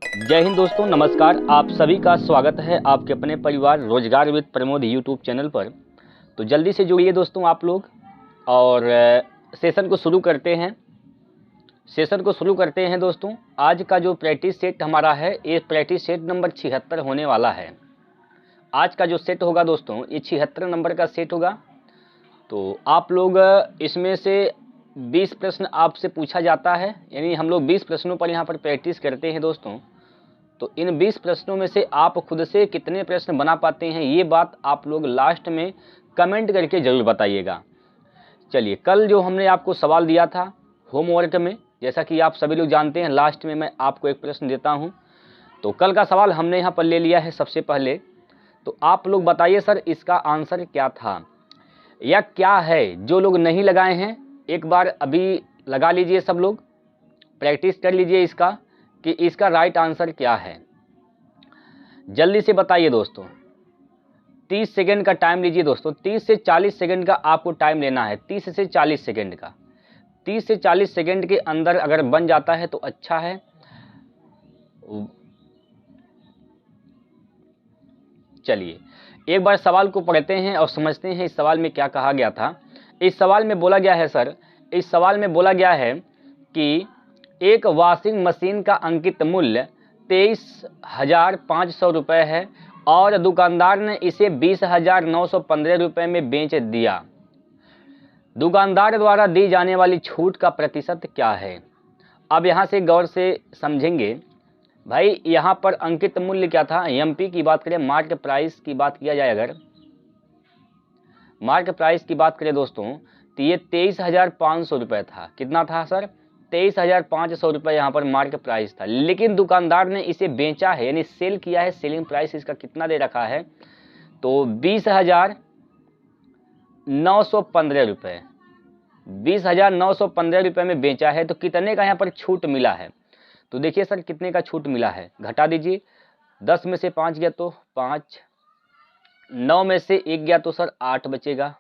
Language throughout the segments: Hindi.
जय हिंद दोस्तों, नमस्कार। आप सभी का स्वागत है आपके अपने परिवार रोजगार विद प्रमोद यूट्यूब चैनल पर। तो जल्दी से जुड़िए दोस्तों आप लोग और सेशन को शुरू करते हैं दोस्तों। आज का जो प्रैक्टिस सेट हमारा है ये प्रैक्टिस सेट नंबर 76 होने वाला है। आज का जो सेट होगा दोस्तों ये 76 नंबर का सेट होगा। तो आप लोग इसमें से 20 प्रश्न आपसे पूछा जाता है, यानी हम लोग 20 प्रश्नों पर यहाँ पर प्रैक्टिस करते हैं दोस्तों। तो इन 20 प्रश्नों में से आप खुद से कितने प्रश्न बना पाते हैं ये बात आप लोग लास्ट में कमेंट करके ज़रूर बताइएगा। चलिए, कल जो हमने आपको सवाल दिया था होमवर्क में, जैसा कि आप सभी लोग जानते हैं लास्ट में मैं आपको एक प्रश्न देता हूं। तो कल का सवाल हमने यहाँ पर ले लिया है सबसे पहले। तो आप लोग बताइए सर इसका आंसर क्या था या क्या है। जो लोग नहीं लगाए हैं एक बार अभी लगा लीजिए, सब लोग प्रैक्टिस कर लीजिए इसका कि इसका राइट आंसर क्या है। जल्दी से बताइए दोस्तों। 30 सेकंड का टाइम लीजिए दोस्तों। 30 से 40 सेकंड का आपको टाइम लेना है। 30 से 40 सेकंड का। 30 से 40 सेकंड के अंदर अगर बन जाता है तो अच्छा है। चलिए एक बार सवाल को पढ़ते हैं और समझते हैं इस सवाल में क्या कहा गया था। इस सवाल में बोला गया है सर, इस सवाल में बोला गया है कि एक वॉशिंग मशीन का अंकित मूल्य 23,500 रुपये है और दुकानदार ने इसे 20,915 रुपये में बेच दिया। दुकानदार द्वारा दी जाने वाली छूट का प्रतिशत क्या है। अब यहाँ से गौर से समझेंगे भाई। यहाँ पर अंकित मूल्य क्या था, एमपी की बात करें, मार्क प्राइस की बात किया जाए, अगर मार्क प्राइस की बात करें दोस्तों तो ये 23,500 रुपये था। कितना था सर? 23,500 रुपये यहाँ पर मार्क प्राइस था। लेकिन दुकानदार ने इसे बेचा है, यानी सेल किया है। सेलिंग प्राइस इसका कितना दे रखा है तो 20,915 रुपये। 20,915 रुपये में बेचा है। तो कितने का यहाँ पर छूट मिला है तो देखिए सर कितने का छूट मिला है। घटा दीजिए। 10 में से 5 गया तो 5, 9 में से 1 गया तो सर 8 बचेगा,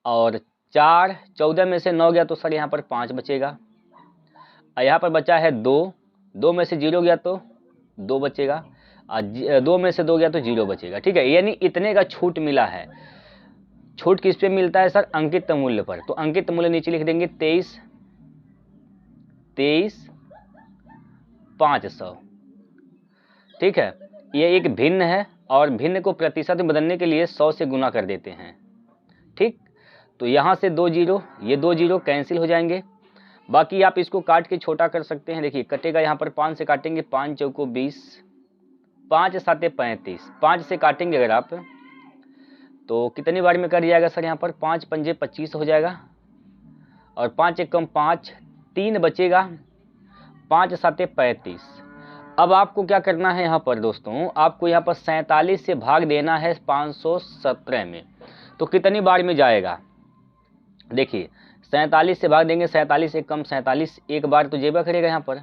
और 4, 14 में से 9 गया तो सर यहाँ पर 5 बचेगा। यहाँ पर बचा है 2, 2 में से 0 गया तो 2 बचेगा, और 2 में से 2 गया तो 0 बचेगा। ठीक है, यानी इतने का छूट मिला है। छूट किस पे मिलता है सर? अंकित मूल्य पर। तो अंकित मूल्य नीचे लिख देंगे 23,500। ठीक है, ये एक भिन्न है और भिन्न को प्रतिशत में बदलने के लिए 100 से गुना कर देते हैं। ठीक, तो यहाँ से 2 0, ये 2 0 कैंसिल हो जाएंगे। बाकी आप इसको काट के छोटा कर सकते हैं। देखिए कटेगा, यहाँ पर 5 से काटेंगे, 5 चौको 20, 5 7 35, 5 से काटेंगे अगर आप तो कितनी बार में कट जाएगा सर? यहाँ पर 5 पंजे 25 हो जाएगा, और 5 एक कम 5, 3 बचेगा, 5 7 35। अब आपको क्या करना है यहाँ पर दोस्तों, आपको यहाँ पर 47 से भाग देना है 517 में। तो कितनी बार में जाएगा? देखिए 47 से भाग देंगे, 47 एक कम 47, एक बार तो जेबा करेगा यहाँ पर।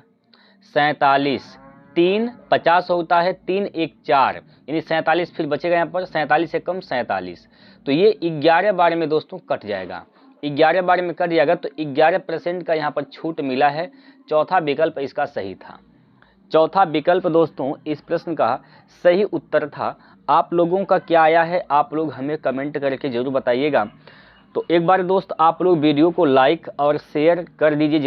47 3 50 होता है, 3 1 4, यानी 47 फिर बचेगा यहाँ पर। 47 से कम 47, तो ये 11 बार में दोस्तों कट जाएगा। 11 बार में कट जाएगा तो 11% का यहाँ पर छूट मिला है। चौथा विकल्प इसका सही था। चौथा विकल्प दोस्तों इस प्रश्न का सही उत्तर था। आप लोगों का क्या आया है आप लोग हमें कमेंट करके जरूर बताइएगा। तो एक बार दोस्त आप लोग वीडियो को लाइक और शेयर कर दीजिए।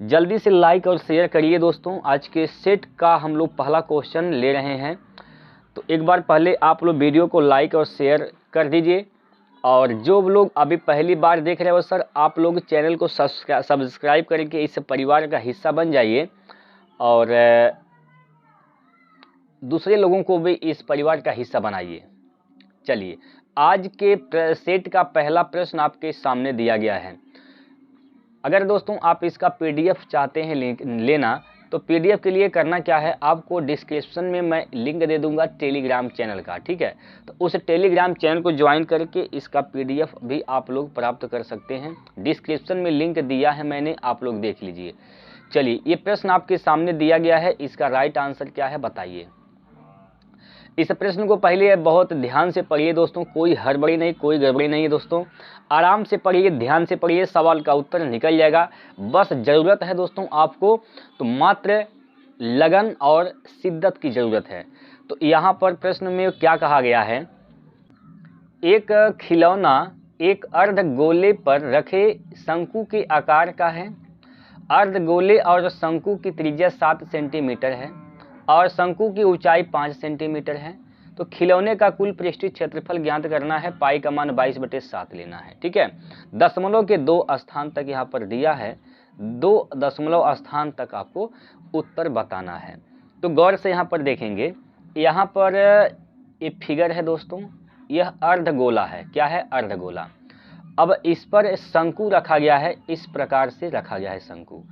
जल्दी से लाइक और शेयर करिए दोस्तों। आज के सेट का हम लोग पहला क्वेश्चन ले रहे हैं। तो एक बार पहले आप लोग वीडियो को लाइक और शेयर कर दीजिए, और जो लोग अभी पहली बार देख रहे हो सर आप लोग चैनल को सब्सक्राइब करके इस परिवार का हिस्सा बन जाइए, और दूसरे लोगों को भी इस परिवार का हिस्सा बनाइए। चलिए, आज के सेट का पहला प्रश्न आपके सामने दिया गया है। अगर दोस्तों आप इसका पीडीएफ चाहते हैं लेना, तो पीडीएफ के लिए करना क्या है, आपको डिस्क्रिप्शन में मैं लिंक दे दूंगा टेलीग्राम चैनल का। ठीक है, तो उस टेलीग्राम चैनल को ज्वाइन करके इसका पीडीएफ भी आप लोग प्राप्त कर सकते हैं। डिस्क्रिप्शन में लिंक दिया है मैंने, आप लोग देख लीजिए। चलिए, ये प्रश्न आपके सामने दिया गया है, इसका राइट आंसर क्या है बताइए। इस प्रश्न को पहले बहुत ध्यान से पढ़िए दोस्तों, कोई हड़बड़ी नहीं, कोई गड़बड़ी नहीं है दोस्तों। आराम से पढ़िए, ध्यान से पढ़िए, सवाल का उत्तर निकल जाएगा। बस ज़रूरत है दोस्तों आपको तो मात्र लगन और शिद्दत की ज़रूरत है। तो यहाँ पर प्रश्न में क्या कहा गया है, एक खिलौना एक अर्धगोले पर रखे शंकु के आकार का है। अर्धगोले और शंकु की त्रिज्या 7 सेंटीमीटर है और शंकु की ऊंचाई 5 सेंटीमीटर है। तो खिलौने का कुल पृष्ठीय क्षेत्रफल ज्ञात करना है, पाई का मान 22/7 लेना है। ठीक है, दशमलव के 2 स्थान तक यहाँ पर दिया है, 2 दशमलव स्थान तक आपको उत्तर बताना है। तो गौर से यहाँ पर देखेंगे, यहाँ पर ये फिगर है दोस्तों, यह अर्धगोला है। क्या है? अर्धगोला। अब इस पर शंकु रखा गया है, इस प्रकार से रखा गया है शंकु।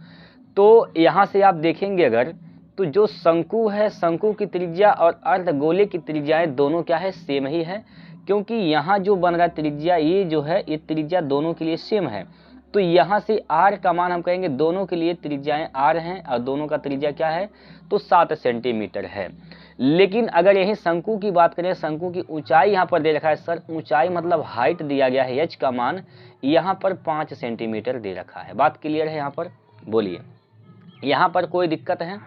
तो यहाँ से आप देखेंगे अगर, तो जो शंकु है, शंकु की त्रिज्या और अर्धगोले की त्रिज्याएं दोनों क्या है? सेम ही है, क्योंकि यहाँ जो बन रहा है त्रिज्या, ये जो है ये त्रिज्या दोनों के लिए सेम है। तो यहाँ से आर का मान हम कहेंगे, दोनों के लिए त्रिज्याएं आर हैं और दोनों का त्रिज्या क्या है? तो 7 सेंटीमीटर है। लेकिन अगर यही शंकु की बात करें, शंकु की ऊंचाई यहाँ पर दे रखा है सर, ऊंचाई मतलब हाइट दिया गया है, एच का मान यहाँ पर 5 सेंटीमीटर दे रखा है। बात क्लियर है यहाँ पर? बोलिए, यहाँ पर कोई दिक्कत है?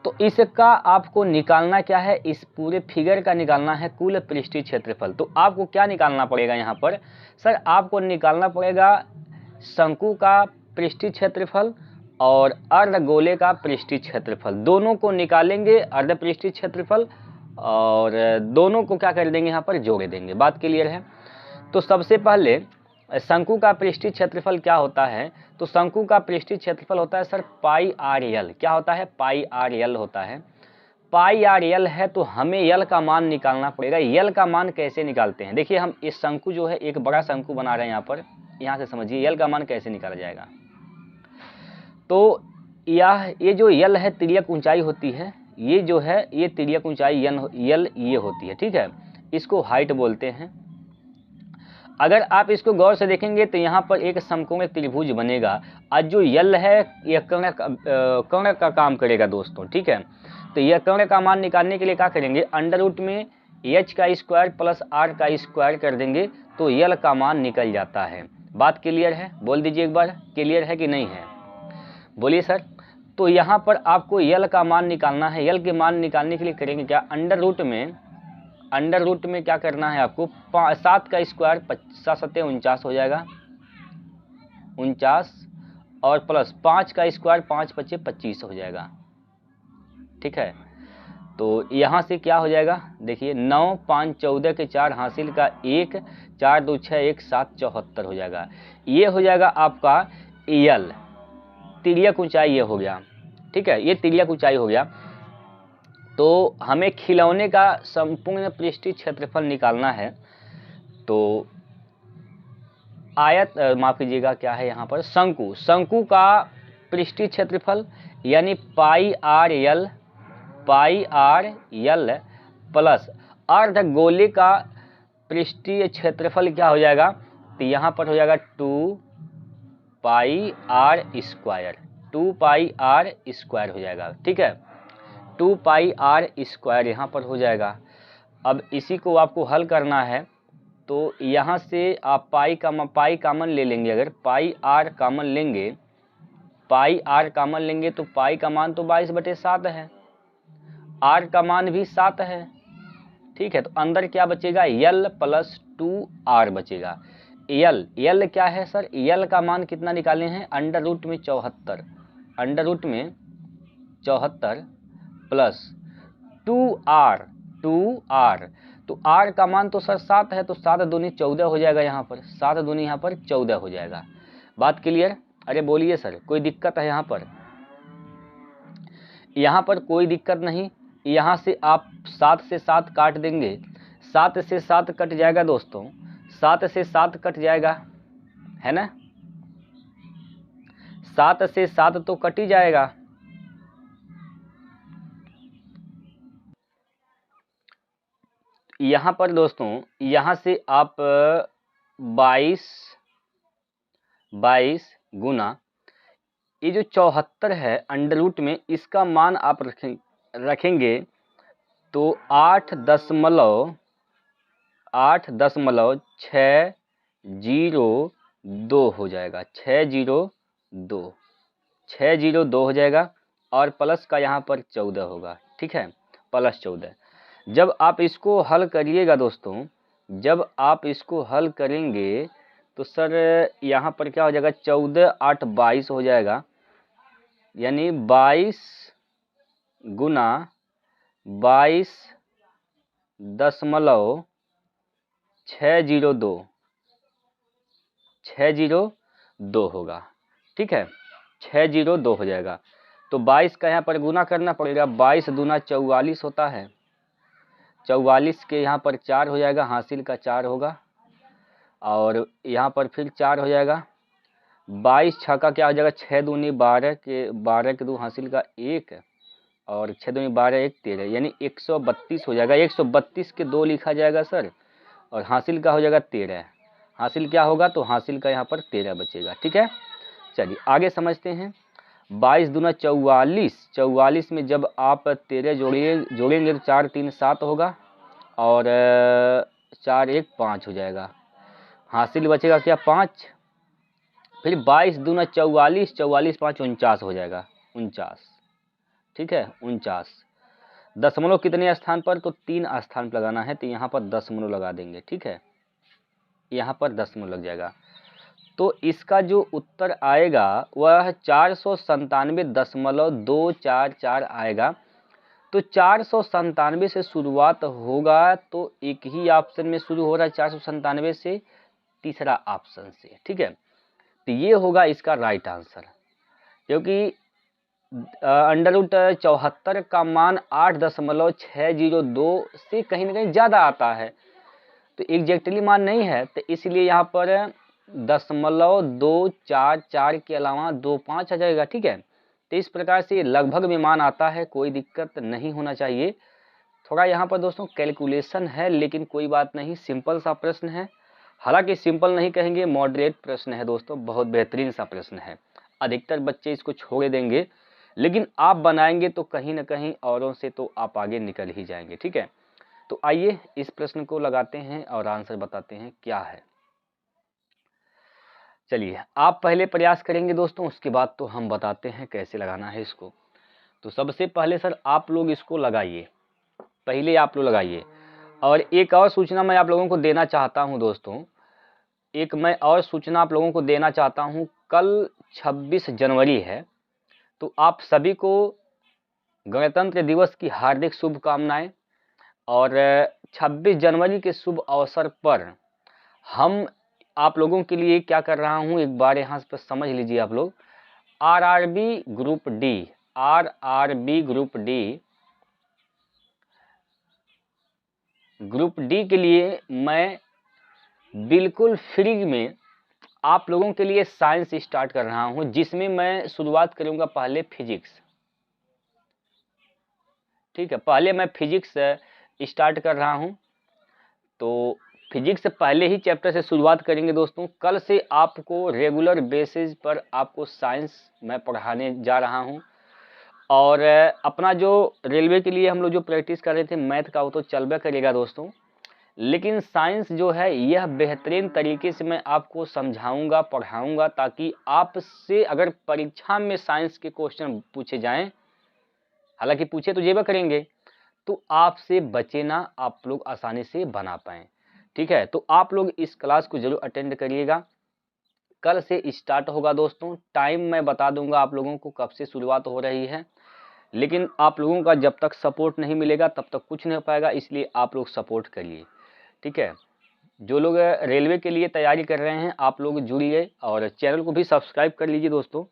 तो इसका आपको निकालना क्या है? इस पूरे फिगर का निकालना है कुल पृष्ठीय क्षेत्रफल। तो आपको क्या निकालना पड़ेगा यहाँ पर? सर आपको निकालना पड़ेगा शंकु का पृष्ठीय क्षेत्रफल और अर्धगोले का पृष्ठीय क्षेत्रफल, दोनों को निकालेंगे अर्ध पृष्ठीय क्षेत्रफल, और दोनों को क्या कर देंगे? यहाँ पर जोड़ देंगे। बात क्लियर है? तो सबसे पहले शंकु का पृष्ठीय क्षेत्रफल क्या होता है? तो शंकु का पृष्ठीय क्षेत्रफल होता है सर पाई आर एल। क्या होता है? पाई आर एल होता है। पाई आर एल है, तो हमें यल का मान निकालना पड़ेगा। यल का मान कैसे निकालते हैं? देखिए, हम इस शंकु जो है एक बड़ा शंकु बना रहे हैं यहाँ पर, यहाँ से समझिए यल का मान कैसे निकाला जाएगा। तो ये जो यल है तिर्यक ऊंचाई होती है, ये जो है ये तिर्यक ऊंचाई यल ये होती है। ठीक है, इसको हाइट बोलते हैं। अगर आप इसको गौर से देखेंगे तो यहाँ पर एक समकोण त्रिभुज बनेगा और जो यल है यह कर्ण का काम करेगा दोस्तों। ठीक है, तो यह कर्ण का मान निकालने के लिए क्या करेंगे? अंडर रूट में एच का स्क्वायर प्लस आर का स्क्वायर कर देंगे, तो यल का मान निकल जाता है। बात क्लियर है? बोल दीजिए एक बार, क्लियर है कि नहीं है? बोलिए सर। तो यहाँ पर आपको यल का मान निकालना है। यल के मान निकालने के लिए करेंगे क्या? अंडर रूट में क्या करना है आपको? 7 का स्क्वायर 7 हो जाएगा, 49, और प्लस 5 का स्क्वायर 5 × 5 = 25 हो जाएगा। ठीक है, तो यहाँ से क्या हो जाएगा? देखिए 9, 5, 14 के 4 हासिल का 1, 4, 2, 6, 1, 7, 74 हो जाएगा। ये हो जाएगा आपका यल, तिर्यक ऊंचाई ये हो गया। ठीक है, ये तिर्यक ऊंचाई हो गया। तो हमें खिलौने का संपूर्ण पृष्ठीय क्षेत्रफल निकालना है। तो आयत माफ कीजिएगा, क्या है यहाँ पर? शंकु का पृष्ठीय क्षेत्रफल यानी पाई आर यल प्लस अर्धगोले का पृष्ठीय क्षेत्रफल क्या हो जाएगा? तो यहाँ पर हो जाएगा 2 पाई आर स्क्वायर हो जाएगा। ठीक है, 2 पाई आर स्क्वायर यहाँ पर हो जाएगा। अब इसी को आपको हल करना है, तो यहाँ से आप पाई कामन ले लेंगे। अगर पाई आर कामन लेंगे तो पाई का मान तो 22/7 है, आर का मान भी 7 है। ठीक है, तो अंदर क्या बचेगा? यल प्लस 2r बचेगा। यल क्या है सर? यल का मान कितना निकाले हैं? अंडर रूट में 74 प्लस 2r। तो r का मान तो सर 7 है, तो 7 दूनी 14 हो जाएगा। यहाँ पर 7 दूनी यहाँ पर 14 हो जाएगा। बात क्लियर? अरे बोलिए सर, कोई दिक्कत है यहाँ पर? यहाँ पर कोई दिक्कत नहीं। यहाँ से आप 7 से 7 काट देंगे, 7 से 7 कट जाएगा दोस्तों, 7 से 7 कट जाएगा, है ना? 7 से 7 तो कट ही जाएगा। यहाँ पर दोस्तों, यहाँ से आप 22 गुना ये जो 74 है अंडर रूट में, इसका मान आप रखेंगे तो 8.602 हो जाएगा। 602 हो जाएगा। और प्लस का यहाँ पर 14 होगा, ठीक है, प्लस 14। जब आप इसको हल करिएगा दोस्तों, जब आप इसको हल करेंगे तो सर यहाँ पर क्या हो जाएगा, 14 8 22 हो जाएगा, यानी 22 गुना 22.602 602 होगा, ठीक है, 602 हो जाएगा। तो 22 का यहाँ पर गुना करना पड़ेगा, 22 दूना 44 होता है, 44 के यहाँ पर 4 हो जाएगा, हासिल का 4 होगा, और यहाँ पर फिर 4 हो जाएगा, 22 छक्का क्या हो जाएगा, 6 दूनी 12 के 12 के 2 हासिल का 1, और 6 दूनी 12 1 13, यानी 132 हो जाएगा। 132 के 2 लिखा जाएगा सर, और हासिल का हो जाएगा 13। हासिल क्या होगा, तो हासिल का यहाँ पर 13 बचेगा, ठीक है। चलिए आगे समझते हैं। 22 दूना 44, 44 में जब आप 13 जोड़ेंगे तो 4 3 7 होगा, और 4 1 5 हो जाएगा, हासिल बचेगा क्या 5। फिर 22 दूना 44, 44 5 49 हो जाएगा, 49, ठीक है, 49। दशमलव कितने स्थान पर, तो 3 स्थान पर लगाना है, तो यहाँ पर दशमलव लगा देंगे, ठीक है, यहाँ पर दशमलव लग जाएगा। तो इसका जो उत्तर आएगा वह 497.244 आएगा। तो 497 से शुरुआत होगा, तो एक ही ऑप्शन में शुरू हो रहा है 497 से, तीसरा ऑप्शन से, ठीक है। तो ये होगा इसका राइट आंसर, क्योंकि √74 का मान 8.602 से कहीं ना कहीं ज़्यादा आता है, तो एग्जैक्टली मान नहीं है, तो इसलिए यहाँ पर 0.244 के अलावा 25 आ जाएगा, ठीक है। तो इस प्रकार से लगभग में मान आता है, कोई दिक्कत नहीं होना चाहिए। थोड़ा यहाँ पर दोस्तों कैलकुलेशन है, लेकिन कोई बात नहीं, सिंपल सा प्रश्न है। हालांकि सिंपल नहीं कहेंगे, मॉडरेट प्रश्न है दोस्तों, बहुत बेहतरीन सा प्रश्न है। अधिकतर बच्चे इसको छोड़ देंगे, लेकिन आप बनाएंगे तो कहीं ना कहीं औरों से तो आप आगे निकल ही जाएंगे, ठीक है। तो आइए इस प्रश्न को लगाते हैं और आंसर बताते हैं क्या है। चलिए आप पहले प्रयास करेंगे दोस्तों, उसके बाद तो हम बताते हैं कैसे लगाना है इसको। तो सबसे पहले सर आप लोग इसको लगाइए, पहले आप लोग लगाइए। और एक और सूचना मैं आप लोगों को देना चाहता हूं दोस्तों, एक मैं और सूचना आप लोगों को देना चाहता हूं। कल 26 जनवरी है, तो आप सभी को गणतंत्र दिवस की हार्दिक शुभकामनाएं। और 26 जनवरी के शुभ अवसर पर हम आप लोगों के लिए क्या कर रहा हूं, एक बार यहाँ पर समझ लीजिए आप लोग। RRB group D, RRB group D के लिए मैं बिल्कुल फ्री में आप लोगों के लिए साइंस स्टार्ट कर रहा हूं, जिसमें मैं शुरुआत करूंगा पहले फिजिक्स, ठीक है। पहले मैं फिजिक्स स्टार्ट कर रहा हूं, तो फिजिक्स से पहले ही चैप्टर से शुरुआत करेंगे दोस्तों। कल से आपको रेगुलर बेसिस पर आपको साइंस मैं पढ़ाने जा रहा हूं। और अपना जो रेलवे के लिए हम लोग जो प्रैक्टिस कर रहे थे मैथ का, वो तो चलबे करेगा दोस्तों, लेकिन साइंस जो है यह बेहतरीन तरीके से मैं आपको समझाऊंगा, पढ़ाऊंगा, ताकि आपसे अगर परीक्षा में साइंस के क्वेश्चन पूछे जाएं, हालांकि पूछे तो जेबा करेंगे, तो आपसे बचे ना, आप लोग आसानी से बना पाएं, ठीक है। तो आप लोग इस क्लास को जरूर अटेंड करिएगा। कल से स्टार्ट होगा दोस्तों, टाइम मैं बता दूंगा आप लोगों को कब से शुरुआत हो रही है, लेकिन आप लोगों का जब तक सपोर्ट नहीं मिलेगा तब तक कुछ नहीं हो पाएगा, इसलिए आप लोग सपोर्ट करिए, ठीक है। जो लोग रेलवे के लिए तैयारी कर रहे हैं आप लोग जुड़िए और चैनल को भी सब्सक्राइब कर लीजिए दोस्तों।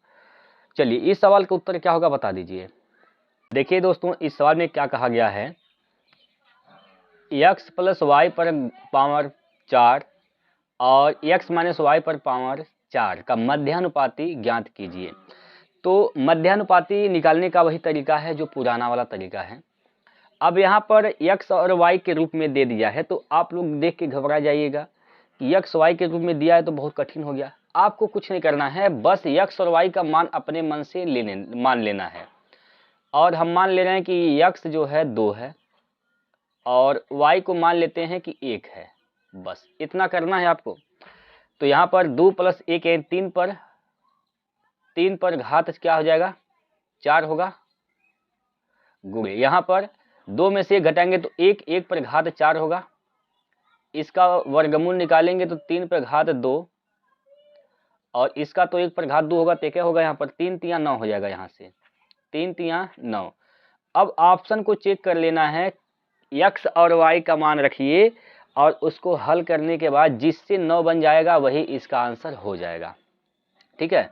चलिए इस सवाल का उत्तर क्या होगा बता दीजिए। देखिए दोस्तों, इस सवाल में क्या कहा गया है, x + y पर पावर 4 और x - y पर पावर 4 का मध्यानुपाती ज्ञात कीजिए। तो मध्यानुपाती निकालने का वही तरीका है जो पुराना वाला तरीका है। अब यहाँ पर x और y के रूप में दे दिया है, तो आप लोग देख के घबरा जाइएगा कि x y के रूप में दिया है तो बहुत कठिन हो गया। आपको कुछ नहीं करना है, बस x और y का मान अपने मन से मान लेना है। और हम मान ले रहे हैं कि x जो है 2 है और y को मान लेते हैं कि 1 है, बस इतना करना है आपको। तो यहाँ पर 2 + 1 है, 3 पर घात क्या हो जाएगा 4 होगा, गुणे, यहाँ पर 2 में से 1 घटाएंगे तो 1 पर घात 4 होगा, इसका वर्गमूल निकालेंगे तो 3 पर घात 2, और इसका तो 1 पर घात 2 होगा, तो क्या होगा यहाँ पर 3 तिया 9 हो जाएगा, यहाँ से 3 तिया 9। अब ऑप्शन को चेक कर लेना है, x और y का मान रखिए और उसको हल करने के बाद जिससे 9 बन जाएगा वही इसका आंसर हो जाएगा। ठीक है,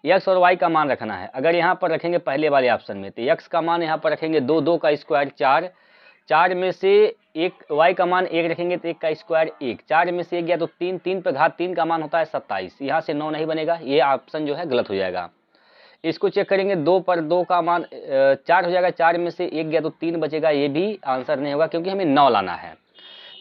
x और y का मान रखना है। अगर यहाँ पर रखेंगे पहले वाले ऑप्शन में, तो x का मान यहाँ पर रखेंगे 2, 2 का स्क्वायर 4, 4 में से 1, y का मान 1 रखेंगे तो 1 का स्क्वायर 1, 4 में से 1 गया तो 3, 3 पर घात 3 का मान होता है 27, यहाँ से 9 नहीं बनेगा, ये ऑप्शन जो है गलत हो जाएगा। इसको चेक करेंगे, 2 पर 2 का मान 4 हो जाएगा, 4 में से 1 गया तो 3 बचेगा, ये भी आंसर नहीं होगा क्योंकि हमें 9 लाना है।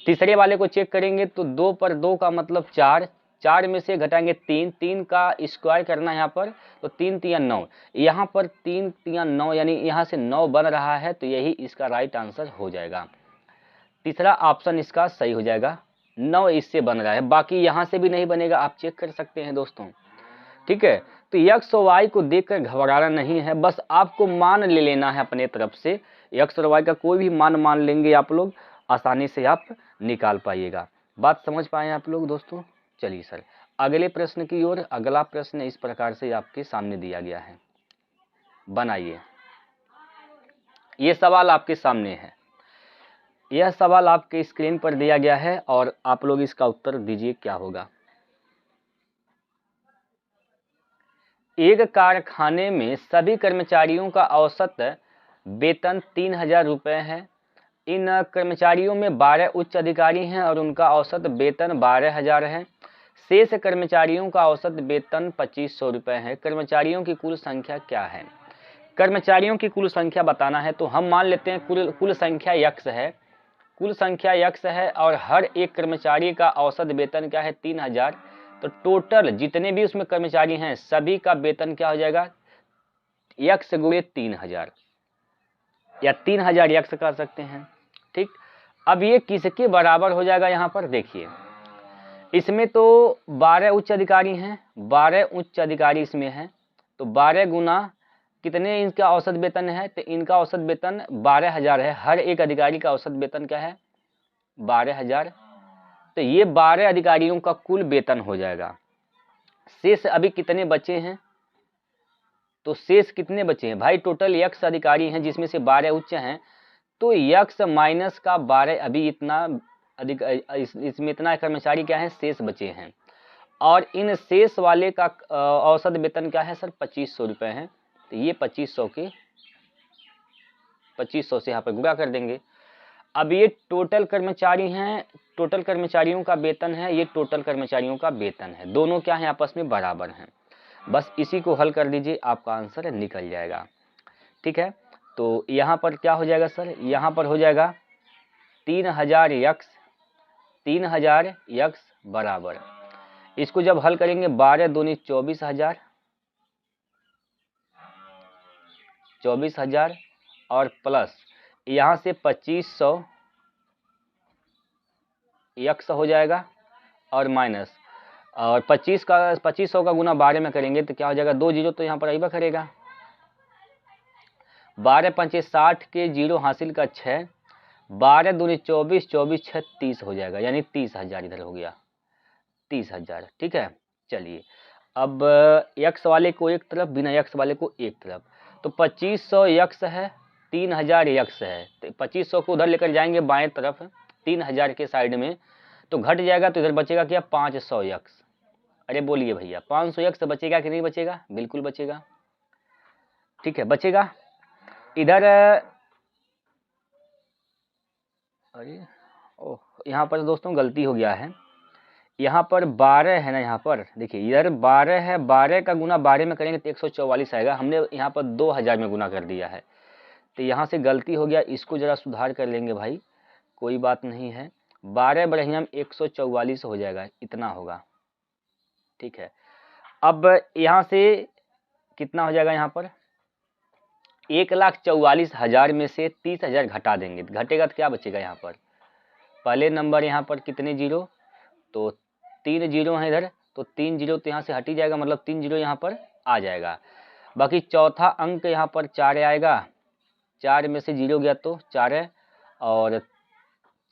तीसरे वाले को चेक करेंगे तो 2 पर 2 का मतलब 4, 4 में से घटाएंगे 3, 3 का स्क्वायर करना है यहाँ पर, तो 3 तिया 9, यहाँ पर 3 तिया 9 यानी यहाँ से 9 बन रहा है, तो यही इसका राइट आंसर हो जाएगा। तीसरा ऑप्शन इसका सही हो जाएगा, 9 इससे बन रहा है, बाकी यहाँ से भी नहीं बनेगा, आप चेक कर सकते हैं दोस्तों। ठीक है, तो x और y को देखकर घबराना नहीं है, बस आपको मान ले लेना है अपने तरफ से, x और y का कोई भी मान लेंगे आप लोग, आसानी से आप निकाल पाइएगा। बात समझ पाए आप लोग दोस्तों? चलिए सर अगले प्रश्न की ओर। अगला प्रश्न इस प्रकार से आपके सामने दिया गया है, बनाइए। ये सवाल आपके सामने है, यह सवाल आपके स्क्रीन पर दिया गया है और आप लोग इसका उत्तर दीजिए क्या होगा। एक कारखाने में सभी कर्मचारियों का औसत वेतन 3000 रुपये है। इन कर्मचारियों में 12 उच्च अधिकारी हैं और उनका औसत वेतन 12,000 है। शेष कर्मचारियों का औसत वेतन 2500 रुपये है। कर्मचारियों की कुल संख्या क्या है? कर्मचारियों की कुल संख्या बताना है, तो हम मान लेते हैं कुल संख्या x है, कुल संख्या x है और हर एक कर्मचारी का औसत वेतन क्या है? 3000। तो टोटल जितने भी उसमें कर्मचारी हैं सभी का वेतन क्या हो जाएगा? x गुणे 3000 या 3000 x कर सकते हैं। ठीक, अब ये किसके बराबर हो जाएगा? यहाँ पर देखिए, इसमें तो 12 उच्च अधिकारी हैं, 12 उच्च अधिकारी इसमें हैं, तो 12 गुना कितने इनका औसत वेतन है? तो इनका औसत वेतन 12,000 है। हर एक अधिकारी का औसत वेतन क्या है? 12,000। तो ये 12 अधिकारियों का कुल वेतन हो जाएगा। शेष अभी कितने बचे हैं? तो शेष कितने बचे हैं भाई? टोटल x अधिकारी हैं जिसमें से 12 उच्च हैं, तो x माइनस का 12, अभी इतना अधिक इसमें इतना कर्मचारी क्या है? शेष बचे हैं। और इन शेष वाले का औसत वेतन क्या है सर? 2500 रुपये है। तो ये 2500 के 2500 से यहाँ पर गुणा कर देंगे। अब ये टोटल कर्मचारी हैं, टोटल कर्मचारियों का वेतन है, ये टोटल कर्मचारियों का वेतन है, दोनों क्या है? आपस में बराबर हैं। बस इसी को हल कर दीजिए, आपका आंसर निकल जाएगा। ठीक है, तो यहाँ पर क्या हो जाएगा सर? यहाँ पर हो जाएगा 3000 x बराबर, इसको जब हल करेंगे 12 दूनी 24,000 और प्लस यहाँ से 2500 x हो जाएगा और माइनस, और 2500 का गुना 12 में करेंगे तो क्या हो जाएगा? 2 जीरो तो यहाँ पर आइबा करेगा। 12 पंचे 60 के जीरो हासिल का 6, 12 दूनी 24, 24 6 30 हो जाएगा, यानी 30,000 इधर हो गया, 30,000। ठीक है, चलिए अब x वाले को एक तरफ, बिना x वाले को एक तरफ, तो 2500 x है, 3000 x है, तो 2500 को उधर लेकर जाएंगे बाएं तरफ 3000 के साइड में, तो घट जाएगा, तो इधर बचेगा क्या? 500 x। अरे बोलिए भैया, 500 x बचेगा कि नहीं बचेगा? बिल्कुल बचेगा। ठीक है, बचेगा। इधर अरे ओह, यहाँ पर दोस्तों गलती हो गया है, यहाँ पर 12 है ना, यहाँ पर देखिए इधर 12 है, 12 का गुना 12 में करेंगे तो 144 आएगा, हमने यहाँ पर 2000 में गुना कर दिया है, तो यहाँ से गलती हो गया, इसको ज़रा सुधार कर लेंगे भाई, कोई बात नहीं है। 12 बढ़िया 144 हो जाएगा, इतना होगा। ठीक है, अब यहाँ से कितना हो जाएगा? यहाँ पर 1,44,000 में से 30,000 घटा देंगे, घटेगा तो क्या बचेगा? यहाँ पर पहले नंबर यहाँ पर कितने जीरो? तो 3 जीरो हैं इधर, तो 3 जीरो तो यहाँ से हट ही जाएगा, मतलब 3 जीरो यहाँ पर आ जाएगा। बाकी चौथा अंक यहाँ पर 4 आएगा, 4 में से 0 गया तो 4 है, और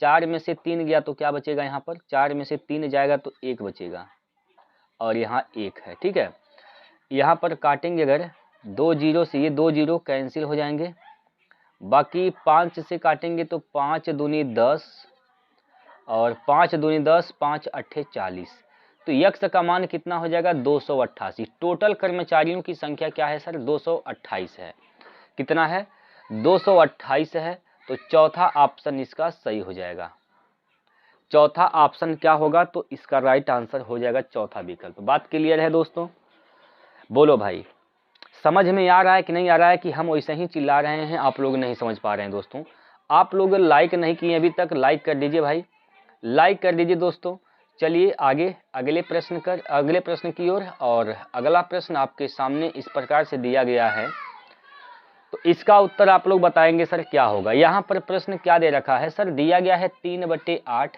4 में से 3 गया तो क्या बचेगा यहाँ पर, 4 में से 3 जाएगा तो 1 बचेगा, और यहाँ 1 है। ठीक है, यहाँ पर काटेंगे अगर 2 0 से, ये 2 0 कैंसिल हो जाएंगे। बाकी 5 से काटेंगे तो 5 दूनी 10, और 5 दूनी 10, 5 अट्ठे 40। तो यक्ष का मान कितना हो जाएगा, 288। टोटल कर्मचारियों की संख्या क्या है सर, 228 है। कितना है, 228 है। तो चौथा ऑप्शन इसका सही हो जाएगा। चौथा ऑप्शन क्या होगा, तो इसका राइट आंसर हो जाएगा चौथा विकल्प। बात क्लियर है दोस्तों? बोलो भाई, समझ में आ रहा है कि नहीं आ रहा है, कि हम वैसे ही चिल्ला रहे हैं, आप लोग नहीं समझ पा रहे हैं? दोस्तों आप लोग लाइक नहीं किए अभी तक, लाइक कर दीजिए भाई, लाइक कर दीजिए दोस्तों। चलिए आगे अगले प्रश्न की ओर। और अगला प्रश्न आपके सामने इस प्रकार से दिया गया है, तो इसका उत्तर आप लोग बताएंगे सर क्या होगा। यहाँ पर प्रश्न क्या दे रखा है सर, दिया गया है 3/8,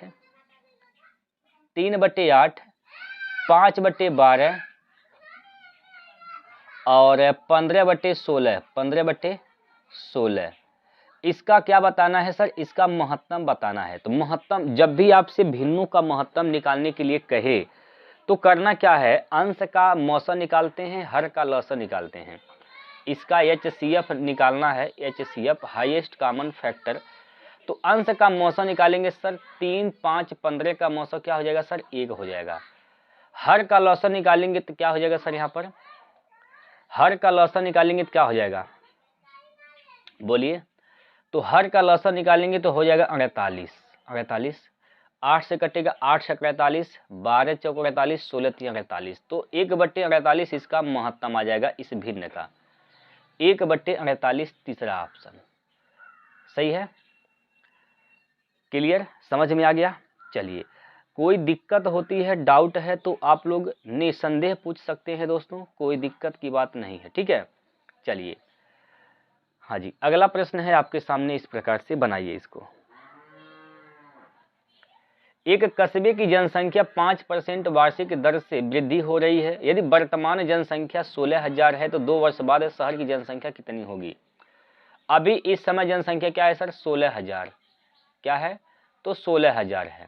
3/8, 5/12 और 15/16, 15/16। इसका क्या बताना है सर, इसका महत्तम बताना है। तो महत्तम, जब भी आपसे भिन्नों का महत्तम निकालने के लिए कहे तो करना क्या है, अंश का मौसा निकालते हैं, हर का लसा निकालते हैं। इसका HCF निकालना है, HCF हाईएस्ट कॉमन फैक्टर। तो अंश का मौसा निकालेंगे सर, 3, 5, 15 का मौसा क्या हो जाएगा सर, 1 हो जाएगा। हर का लसा निकालेंगे तो क्या हो जाएगा सर, यहाँ पर हर का लसा निकालेंगे तो क्या हो जाएगा, बोलिए। तो हर का लसा निकालेंगे तो हो जाएगा 48, 48। 8 से कटेगा, 8 से 48, 12 चौक 48, 16 3 48। तो 1/48 इसका महत्तम आ जाएगा इस भिन्न का, 1/48 तीसरा ऑप्शन सही है। क्लियर, समझ में आ गया? चलिए, कोई दिक्कत होती है, डाउट है तो आप लोग निसंदेह पूछ सकते हैं दोस्तों, कोई दिक्कत की बात नहीं है। ठीक है, चलिए हाँ जी, अगला प्रश्न है आपके सामने, इस प्रकार से बनाइए इसको। एक कस्बे की जनसंख्या 5% वार्षिक दर से वृद्धि हो रही है। यदि वर्तमान जनसंख्या 16,000 है तो 2 वर्ष बाद शहर की जनसंख्या कितनी होगी? अभी इस समय जनसंख्या क्या है सर, 16,000। क्या है, तो 16,000 है।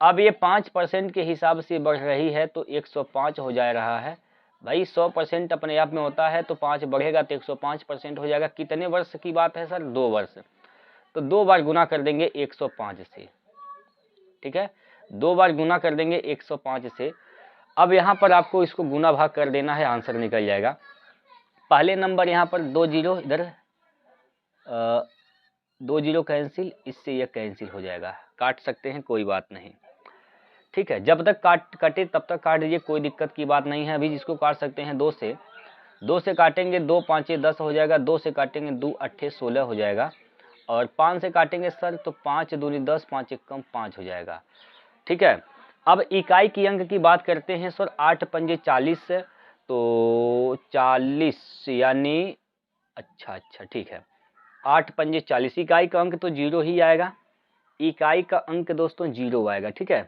अब ये 5% के हिसाब से बढ़ रही है तो 105 हो जा रहा है। भाई 100% अपने आप में होता है, तो 5 बढ़ेगा तो 105% हो जाएगा। कितने वर्ष की बात है सर, 2 वर्ष। तो 2 बार गुना कर देंगे 105 से। ठीक है, 2 बार गुना कर देंगे 105 से। अब यहाँ पर आपको इसको गुना भाग कर देना है, आंसर निकल जाएगा। पहले नंबर यहाँ पर 2 0, इधर 2 0 कैंसिल, इससे यह कैंसिल हो जाएगा, काट सकते हैं, कोई बात नहीं। ठीक है, जब तक कटे तब तक काट दीजिए, कोई दिक्कत की बात नहीं है। अभी जिसको काट सकते हैं 2 से, 2 से काटेंगे 2 5 10 हो जाएगा, 2 से काटेंगे 2 अट्ठे 16 हो जाएगा, और 5 से काटेंगे सर तो 5 दूनी 10, 5 एकम 5 हो जाएगा। ठीक है, अब इकाई की अंक की बात करते हैं सर, 8 पंजे 40, तो 40 यानी अच्छा ठीक है, 8 पंजे 40। इकाई का अंक तो 0 ही आएगा, इकाई का अंक दोस्तों 0 आएगा। ठीक है,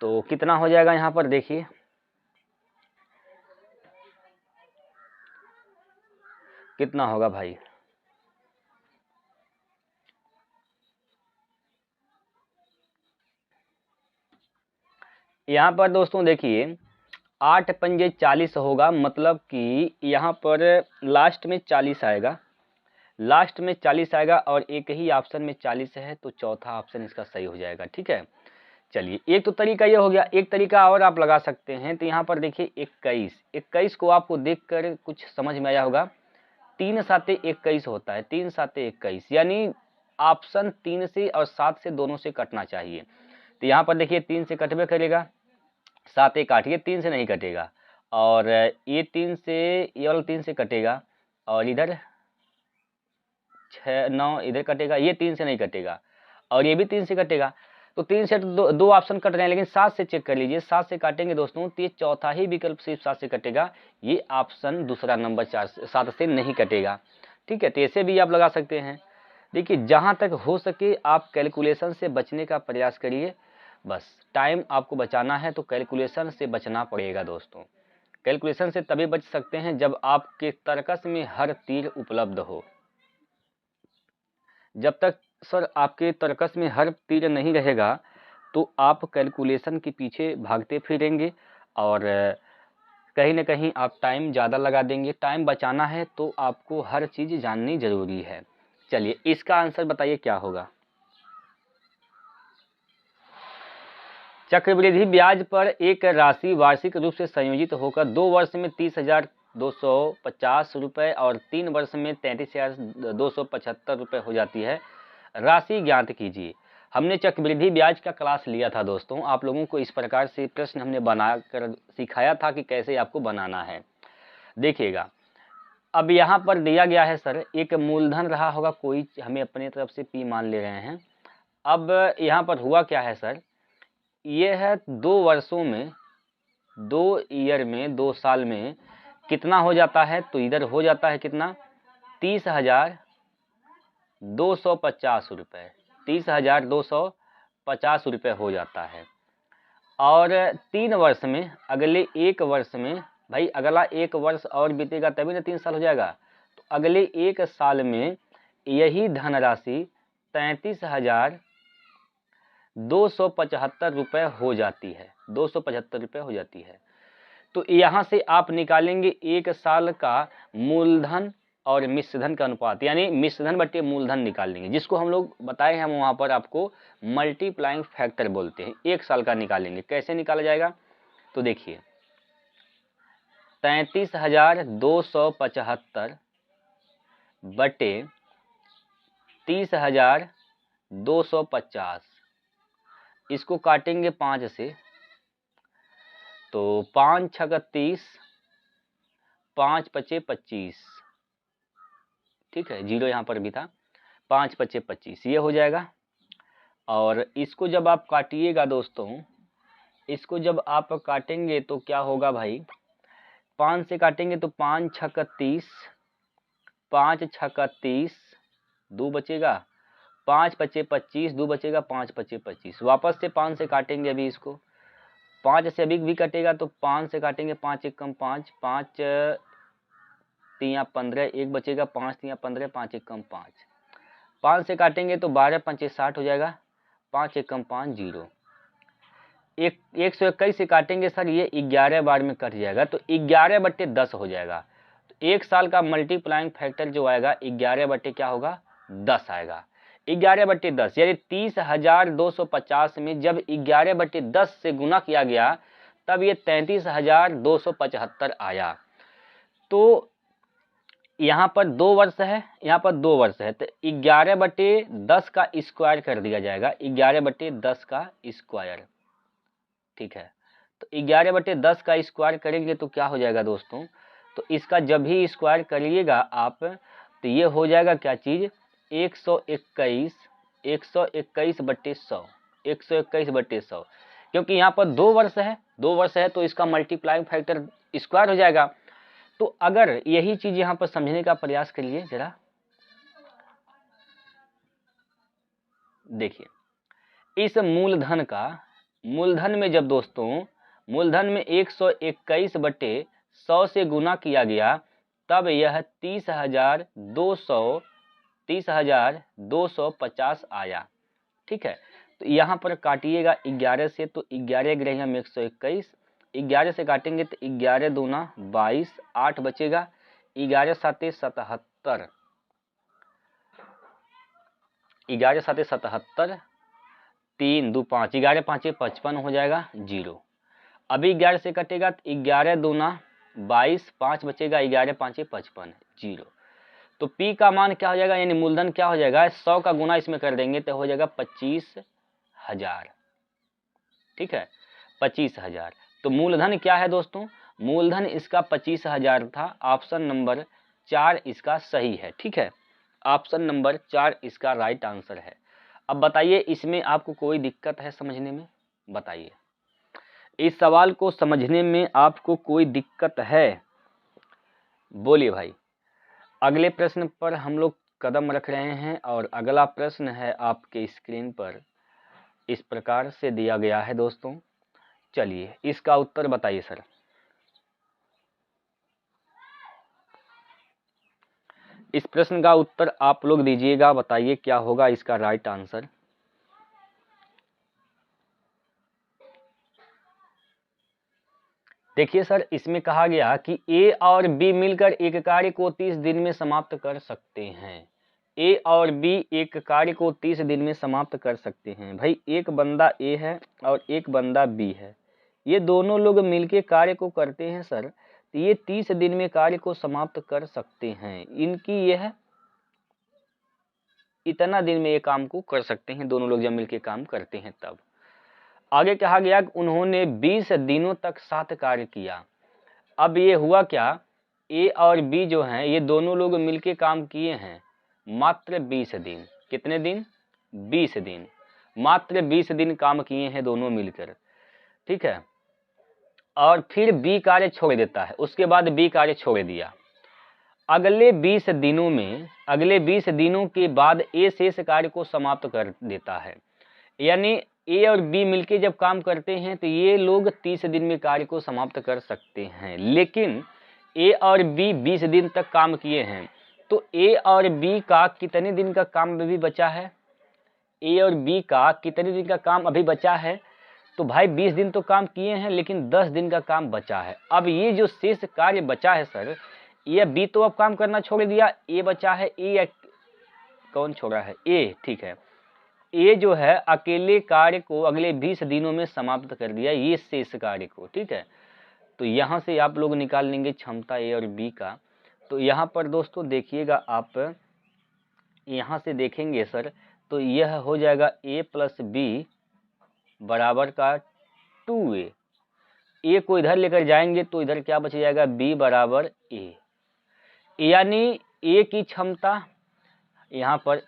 तो कितना हो जाएगा यहाँ पर देखिए, कितना होगा भाई, यहाँ पर दोस्तों देखिए 8 पंजे 40 होगा, मतलब कि यहाँ पर लास्ट में 40 आएगा, लास्ट में 40 आएगा, और एक ही ऑप्शन में 40 है, तो चौथा ऑप्शन इसका सही हो जाएगा। ठीक है, चलिए एक तो तरीका ये हो गया। एक तरीका और आप लगा सकते हैं, तो यहाँ पर देखिए 21 को आपको देखकर कुछ समझ में आया होगा, 3 साते 21 होता है, 3 साते 21, यानी ऑप्शन 3 से और 7 से दोनों से कटना चाहिए। तो यहाँ पर देखिए 3 से कटबे करेगा, 7 काटिए, 3 से नहीं कटेगा, और ये 3 से, ये वाला 3 से कटेगा, और इधर 6 9 इधर कटेगा, ये 3 से नहीं कटेगा, और ये भी 3 से कटेगा। तो 3 से तो दो ऑप्शन कट रहे हैं, लेकिन 7 से चेक कर लीजिए, 7 से काटेंगे दोस्तों तो ये चौथा ही विकल्प सिर्फ 7 से कटेगा, ये ऑप्शन दूसरा नंबर 7 से नहीं कटेगा। ठीक है, तो ऐसे भी आप लगा सकते हैं। देखिए जहाँ तक हो सके आप कैलकुलेशन से बचने का प्रयास करिए, बस टाइम आपको बचाना है तो कैलकुलेशन से बचना पड़ेगा दोस्तों। कैलकुलेशन से तभी बच सकते हैं जब आपके तर्कस में हर तीर उपलब्ध हो। जब तक सर आपके तर्कस में हर तीर नहीं रहेगा तो आप कैलकुलेशन के पीछे भागते फिरेंगे और कहीं ना कहीं आप टाइम ज़्यादा लगा देंगे। टाइम बचाना है तो आपको हर चीज़ जाननी ज़रूरी है। चलिए इसका आंसर बताइए क्या होगा। चक्रवृद्धि ब्याज पर एक राशि वार्षिक रूप से संयोजित होकर 2 वर्ष में 30,250 रुपये और 3 वर्ष में 33,275 रुपये हो जाती है। राशि ज्ञात कीजिए। हमने चक्रवृद्धि ब्याज का क्लास लिया था दोस्तों, आप लोगों को इस प्रकार से प्रश्न हमने बना कर सिखाया था कि कैसे आपको बनाना है। देखिएगा, अब यहाँ पर दिया गया है सर एक मूलधन रहा होगा कोई, हमें अपने तरफ से P मान ले रहे हैं। अब यहाँ पर हुआ क्या है सर, ये है 2 वर्षों में, 2 ईयर में, 2 साल में कितना हो जाता है, तो इधर हो जाता है कितना 30,250 रुपये, 30,250 रुपये हो जाता है। और 3 वर्ष में, अगले 1 वर्ष में, भाई अगला 1 वर्ष और बीतेगा तभी ना 3 साल हो जाएगा, तो अगले 1 साल में यही धनराशि 33,275 रुपये हो जाती है, 275 रुपये हो जाती है। तो यहाँ से आप निकालेंगे 1 साल का मूलधन और मिश्रधन का अनुपात, यानी मिश्रधन बटे मूलधन निकालेंगे, जिसको हम लोग बताए हैं वहाँ पर आपको मल्टीप्लाइंग फैक्टर बोलते हैं। 1 साल का निकालेंगे, कैसे निकाला जाएगा, तो देखिए 33,275 बटे 30,250, इसको काटेंगे 5 से, तो 5 छक 30, 5 पचे 25, ठीक है, 0 यहाँ पर भी था, 5 पचे 25 ये हो जाएगा। और इसको जब आप काटिएगा दोस्तों, इसको जब आप काटेंगे तो क्या होगा भाई, 5 से काटेंगे तो 5 छक 30, 5 छक 30, 2 बचेगा, 5 पचे 25, 2 बचेगा, 5 पचे 25, वापस से 5 से काटेंगे अभी इसको, 5 से अभी भी कटेगा तो 5 से काटेंगे, 5 एक कम 5, 5 3 15, 1 बचेगा, 5 3 15, 5 एक कम 5, 5 से काटेंगे तो 12 पंचे 60 हो जाएगा, 5 एक कम 5 0, 121 से काटेंगे सर ये 11 बार में कट जाएगा, तो 11 बटे 10 हो जाएगा। तो 1 साल का मल्टीप्लाइंग फैक्टर जो आएगा 11 बटे क्या होगा 10 आएगा, 11 बटे 10, यानी 30,250 में जब 11 बटे 10 से गुना किया गया तब ये 33,275 आया। तो यहाँ पर 2 वर्ष है, यहाँ पर 2 वर्ष है, तो 11 बटे 10 का स्क्वायर कर दिया जाएगा, 11 बटे 10 का स्क्वायर, ठीक है। तो 11 बटे 10 का स्क्वायर करेंगे तो क्या हो जाएगा दोस्तों, तो इसका जब भी स्क्वायर करिएगा आप तो ये हो जाएगा क्या चीज़ 121, 121 बटे 100, 121 बटे 100, क्योंकि यहाँ पर 2 वर्ष है, 2 वर्ष है तो इसका मल्टीप्लाइंग फैक्टर स्क्वायर हो जाएगा। तो अगर यही चीज़ यहाँ पर समझने का प्रयास करिए जरा, देखिए इस मूलधन का, मूलधन में जब दोस्तों मूलधन में 121 बटे 100 से गुना किया गया तब यह 30,250 आया, ठीक है। तो यहाँ पर काटिएगा 11 से, तो 11 ग्रह हम 121, 11 से काटेंगे तो 11 दूना 22, 8 बचेगा, 11 साते 77, 11 साते 77, 3 2 5, 11 पाँचे 55 हो जाएगा 0। अभी 11 से कटेगा तो 11 दूना 22, 5 बचेगा, 11 पाँचे 55 0। तो P का मान क्या हो जाएगा, यानी मूलधन क्या हो जाएगा, 100 का गुना इसमें कर देंगे तो हो जाएगा 25,000, ठीक है, 25,000। तो मूलधन क्या है दोस्तों, मूलधन इसका 25,000 था। ऑप्शन नंबर 4 इसका सही है, ठीक है, ऑप्शन नंबर 4 इसका राइट आंसर है। अब बताइए इसमें आपको कोई दिक्कत है समझने में, बताइए इस सवाल को समझने में आपको कोई दिक्कत है, बोलिए भाई। अगले प्रश्न पर हम लोग कदम रख रहे हैं और अगला प्रश्न है आपके स्क्रीन पर इस प्रकार से दिया गया है दोस्तों। चलिए इसका उत्तर बताइए सर। इस प्रश्न का उत्तर आप लोग दीजिएगा, बताइए क्या होगा इसका राइट आंसर। देखिए सर, इसमें कहा गया कि ए और बी मिलकर एक कार्य को 30 दिन में समाप्त कर सकते हैं। ए और बी एक कार्य को 30 दिन में समाप्त कर सकते हैं। भाई एक बंदा ए है और एक बंदा बी है, ये दोनों लोग मिलके कार्य को करते हैं सर, तो ये 30 दिन में कार्य को समाप्त कर सकते हैं। इनकी यह इतना दिन में ये काम को कर सकते हैं, दोनों लोग जब मिलके काम करते हैं तब। आगे कहा गया कि उन्होंने 20 दिनों तक साथ कार्य किया। अब ये हुआ क्या, ए और बी जो हैं ये दोनों लोग मिलके काम किए हैं मात्र 20 दिन। कितने दिन? 20 दिन। मात्र 20 दिन काम किए हैं दोनों मिलकर, ठीक है। और फिर बी कार्य छोड़ देता है, उसके बाद बी कार्य छोड़ दिया। अगले 20 दिनों में, अगले 20 दिनों के बाद ए शेष कार्य को समाप्त कर देता है। यानी ए और बी मिलके जब काम करते हैं तो ये लोग 30 दिन में कार्य को समाप्त कर सकते हैं। लेकिन ए और बी 20 दिन तक काम किए हैं, तो ए और बी का कितने दिन का काम अभी बचा है? ए और बी का कितने दिन का काम अभी बचा है? तो भाई 20 दिन तो काम किए हैं, लेकिन 10 दिन का काम बचा है। अब ये जो शेष कार्य बचा है सर, ये बी तो अब काम करना छोड़ दिया, ए बचा है। ए कौन छोड़ा है? ए, ठीक है। ए जो है अकेले कार्य को अगले 20 दिनों में समाप्त कर दिया, ये शेष कार्य को, ठीक है। तो यहाँ से आप लोग निकाल लेंगे क्षमता ए और बी का। तो यहाँ पर दोस्तों देखिएगा, आप यहाँ से देखेंगे सर, तो यह हो जाएगा ए प्लस बी बराबर का 2a। ए को इधर लेकर जाएंगे तो इधर क्या बच जाएगा? बी बराबर ए। यानी ए की क्षमता, यहाँ पर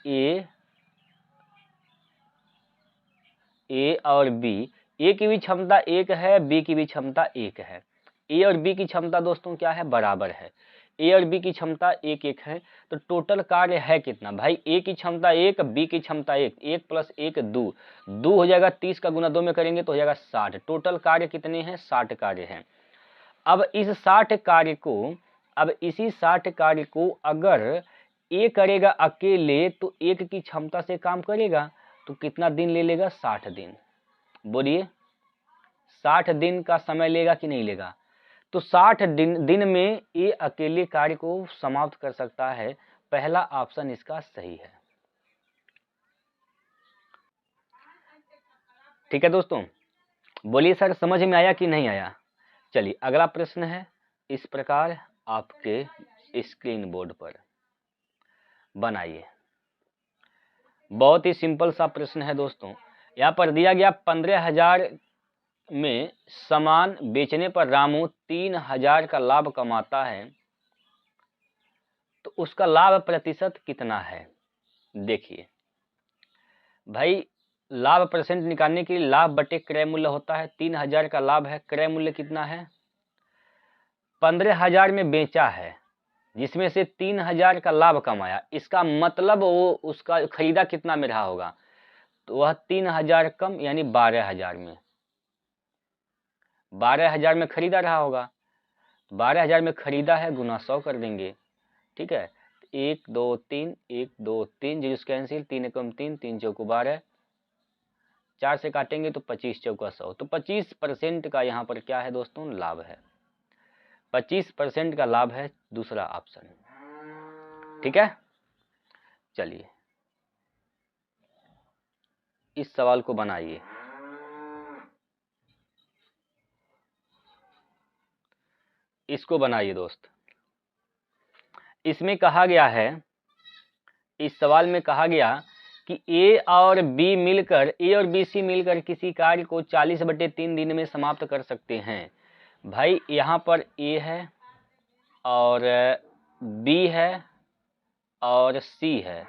ए और बी, ए की भी क्षमता 1 है, बी की भी क्षमता 1 है। ए और बी की क्षमता दोस्तों क्या है? बराबर है। ए और बी की क्षमता 1-1 है। तो टोटल कार्य है कितना? भाई ए की क्षमता 1, बी की क्षमता 1, 1 + 1 2, 2 हो जाएगा। 30 का गुना 2 में करेंगे तो हो जाएगा 60। टोटल कार्य कितने हैं? 60 कार्य हैं। अब इस 60 कार्य को, अब इसी 60 कार्य को अगर ए करेगा अकेले तो 1 की क्षमता से काम करेगा, तो कितना दिन ले लेगा? 60 दिन। बोलिए 60 दिन का समय लेगा कि नहीं लेगा? तो 60 दिन में ये अकेले कार्य को समाप्त कर सकता है। पहला ऑप्शन इसका सही है। ठीक है दोस्तों, बोलिए सर समझ में आया कि नहीं आया? चलिए अगला प्रश्न है इस प्रकार, आपके स्क्रीन बोर्ड पर बनाइए। बहुत ही सिंपल सा प्रश्न है दोस्तों। यहाँ पर दिया गया 15,000 में सामान बेचने पर रामू 3,000 का लाभ कमाता है, तो उसका लाभ प्रतिशत कितना है? देखिए भाई, लाभ परसेंट निकालने के लिए लाभ बटे क्रय मूल्य होता है। 3,000 का लाभ है, क्रय मूल्य कितना है? 15,000 में बेचा है, जिसमें से 3,000 का लाभ कमाया। इसका मतलब वो उसका खरीदा कितना में रहा होगा? तो वह 3,000 कम यानी 12,000 में, 12,000 में खरीदा रहा होगा। 12,000 में खरीदा है, गुना 100 कर देंगे, ठीक है। 1 2 3, 1 2 3, जीरो कैंसिल, 3 एकम 3, 3 चौको 12, 4 से काटेंगे तो 25 चौका 100। तो 25% का यहाँ पर क्या है दोस्तों? लाभ है। 25% का लाभ है, दूसरा ऑप्शन, ठीक है। चलिए इस सवाल को बनाइए। इसको बनाइए दोस्त। इसमें कहा गया है, इस सवाल में कहा गया कि ए और बी मिलकर, ए और बी सी मिलकर किसी कार्य को 40/3 दिन में समाप्त कर सकते हैं। भाई यहाँ पर ए है और बी है और सी है,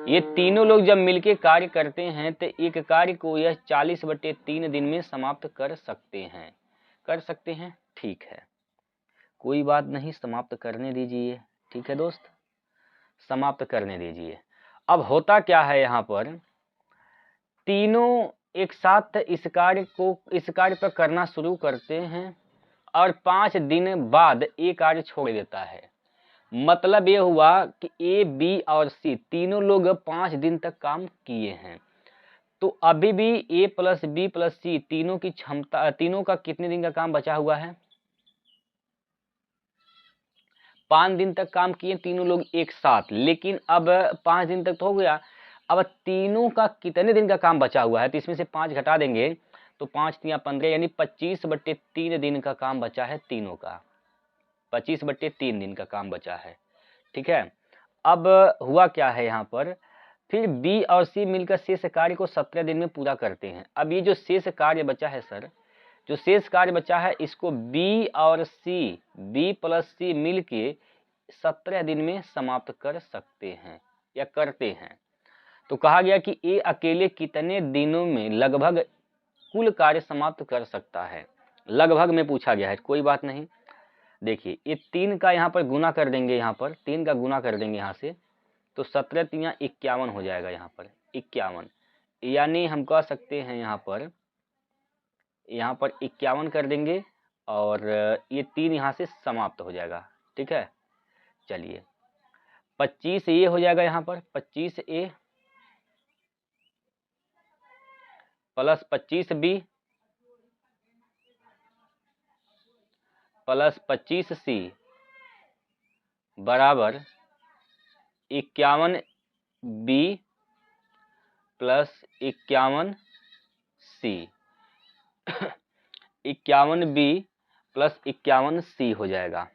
ये तीनों लोग जब मिलके कार्य करते हैं तो एक कार्य को यह 40/3 दिन में समाप्त कर सकते हैं। कर सकते हैं, ठीक है, कोई बात नहीं, समाप्त करने दीजिए। ठीक है दोस्त, समाप्त करने दीजिए। अब होता क्या है, यहाँ पर तीनों एक साथ इस कार्य पर करना शुरू करते हैं और 5 दिन बाद ये कार्य छोड़ देता है। मतलब ये हुआ कि ए, बी और सी तीनों लोग 5 दिन तक काम किए हैं। तो अभी भी ए प्लस बी प्लस सी तीनों की क्षमता, तीनों का कितने दिन का काम बचा हुआ है? 5 दिन तक काम किए तीनों लोग एक साथ, लेकिन अब 5 दिन तक तो हो गया, अब तीनों का कितने दिन का काम बचा हुआ है? तो इसमें से 5 घटा देंगे तो 5 या 15 यानी 25/3 दिन का काम बचा है तीनों का। 25/3 दिन का काम बचा है, ठीक है। अब हुआ क्या है यहाँ पर, फिर बी और सी मिलकर शेष कार्य को 17 दिन में पूरा करते हैं। अब ये जो शेष कार्य बचा है सर, जो शेष कार्य बचा है इसको बी और सी, बी प्लस सी मिल के 17 दिन में समाप्त कर सकते हैं या करते हैं। तो कहा गया कि ए अकेले कितने दिनों में लगभग कुल कार्य समाप्त कर सकता है। लगभग में पूछा गया है, कोई बात नहीं। देखिए ये 3 का यहाँ पर गुना कर देंगे, यहाँ पर 3 का गुना कर देंगे यहाँ से, तो 17 3 51 हो जाएगा यहाँ पर 51, यानी हम कह सकते हैं यहाँ पर 51 कर देंगे और ये 3 यहाँ से समाप्त हो जाएगा, ठीक है। चलिए 25 ये हो जाएगा यहाँ पर 25 ए प्लस 25 बी प्लस 25 सी बराबर 51 बी प्लस 51 सी 51 बी प्लस 51 सी हो जाएगा।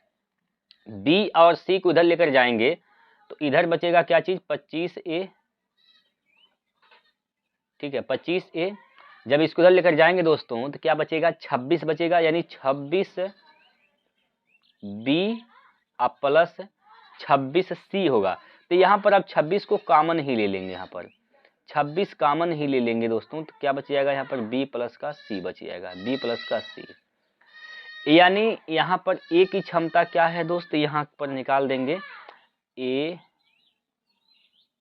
बी और सी को इधर लेकर जाएंगे तो इधर बचेगा क्या चीज, 25 ए, ठीक है 25 ए। जब इसको इधर लेकर जाएंगे दोस्तों तो क्या बचेगा, 26 बचेगा, यानी 26 बी अब प्लस 26 सी होगा। तो यहाँ पर आप 26 को कॉमन ही ले लेंगे, यहाँ पर 26 कॉमन ही ले लेंगे दोस्तों, तो क्या बच जाएगा यहाँ पर बी प्लस का सी बच जाएगा, बी प्लस का सी। यानी यहाँ पर ए की क्षमता क्या है दोस्त, यहाँ पर निकाल देंगे ए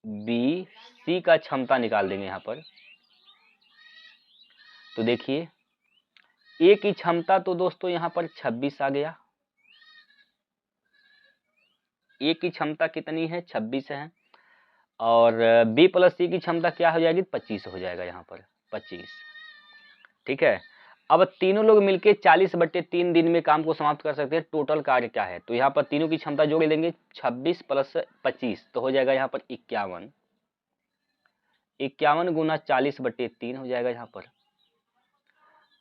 बी सी का क्षमता निकाल देंगे यहाँ पर। तो देखिए ए की क्षमता तो दोस्तों यहाँ पर 26 आ गया, ए की क्षमता कितनी है 26 है, और बी प्लस सी की क्षमता क्या हो जाएगी 25 हो जाएगा यहाँ पर 25, ठीक है। अब तीनों लोग मिलके 40/3 दिन में काम को समाप्त कर सकते हैं। टोटल कार्य क्या है, तो यहाँ पर तीनों की क्षमता जोड़ लेंगे 26 प्लस 25 तो हो जाएगा यहाँ पर 51, 51 गुना 40/3 हो जाएगा यहाँ पर।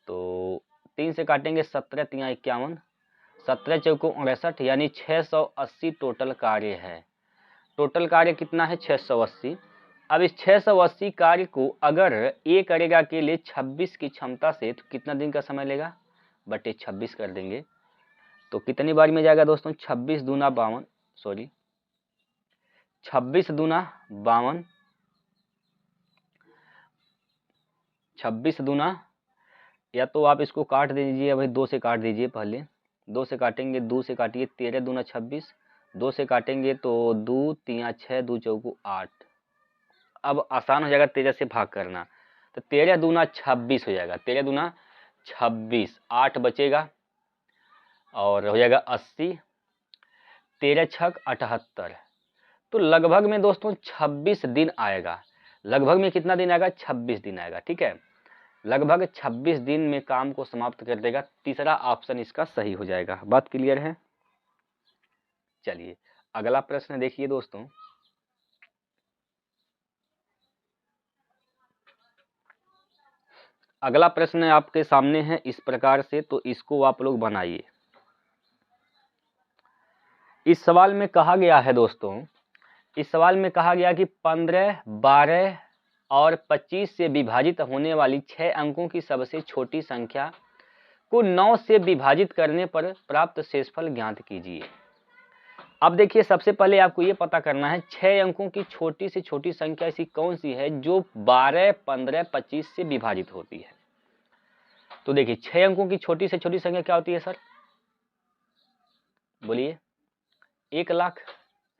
तो 3 से काटेंगे 17 3 51, 17 चौको 68 यानी 680 टोटल कार्य है। टोटल कार्य कितना है 680। अब इस 680 कार्य को अगर ए करेगा अकेले 26 की क्षमता से तो कितना दिन का समय लेगा, बटे 26 कर देंगे तो कितनी बार में जाएगा दोस्तों, 26 दूना 52, सॉरी 26 दूना 52, 26 दूना, या तो आप इसको काट दीजिए भाई, 2 से काट दीजिए, पहले 2 से काटेंगे, 2 से काटिए 13 दूना 26, 2 से काटेंगे तो 2 3 6 2 चौको 8। अब आसान हो जाएगा 13 से भाग करना, तो 13 दूना 26 हो जाएगा, 13 दूना 26, 8 बचेगा और हो जाएगा 80, 13 छक 78। तो लगभग में दोस्तों 26 दिन आएगा, लगभग में कितना दिन आएगा 26 दिन आएगा, ठीक है। लगभग 26 दिन में काम को समाप्त कर देगा। तीसरा ऑप्शन इसका सही हो जाएगा। बात क्लियर है। चलिए अगला प्रश्न देखिए दोस्तों, अगला प्रश्न आपके सामने है इस प्रकार से, तो इसको आप लोग बनाइए। इस सवाल में कहा गया है दोस्तों, इस सवाल में कहा गया कि 15, 12 और 25 से विभाजित होने वाली 6 अंकों की सबसे छोटी संख्या को 9 से विभाजित करने पर प्राप्त शेषफल ज्ञात कीजिए। अब देखिए सबसे पहले आपको ये पता करना है 6 अंकों की छोटी से छोटी संख्या ऐसी कौन सी है जो 12, 15, 25 से विभाजित होती है। तो देखिए 6 अंकों की छोटी से छोटी संख्या क्या होती है सर, बोलिए। 1 लाख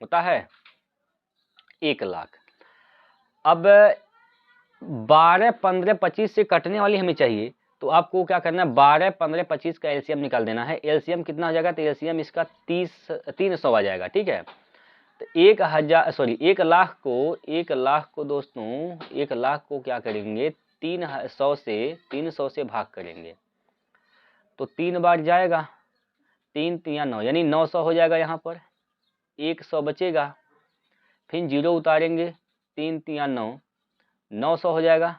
होता है, 1 लाख। अब 12, 15, 25 से कटने वाली हमें चाहिए, तो आपको क्या करना है, 12, 15, 25 का एलसीएम निकाल देना है। एलसीएम कितना हो जाएगा, तो एलसीएम इसका 300 आ जाएगा। ठीक है, तो 1 लाख को दोस्तों 1 लाख को क्या करेंगे, 300 से भाग करेंगे तो 3 बार जाएगा, 3 3 9 यानी 900 हो जाएगा। यहाँ पर 100 बचेगा, फिर 0 उतारेंगे, 3 3 9 900 हो जाएगा।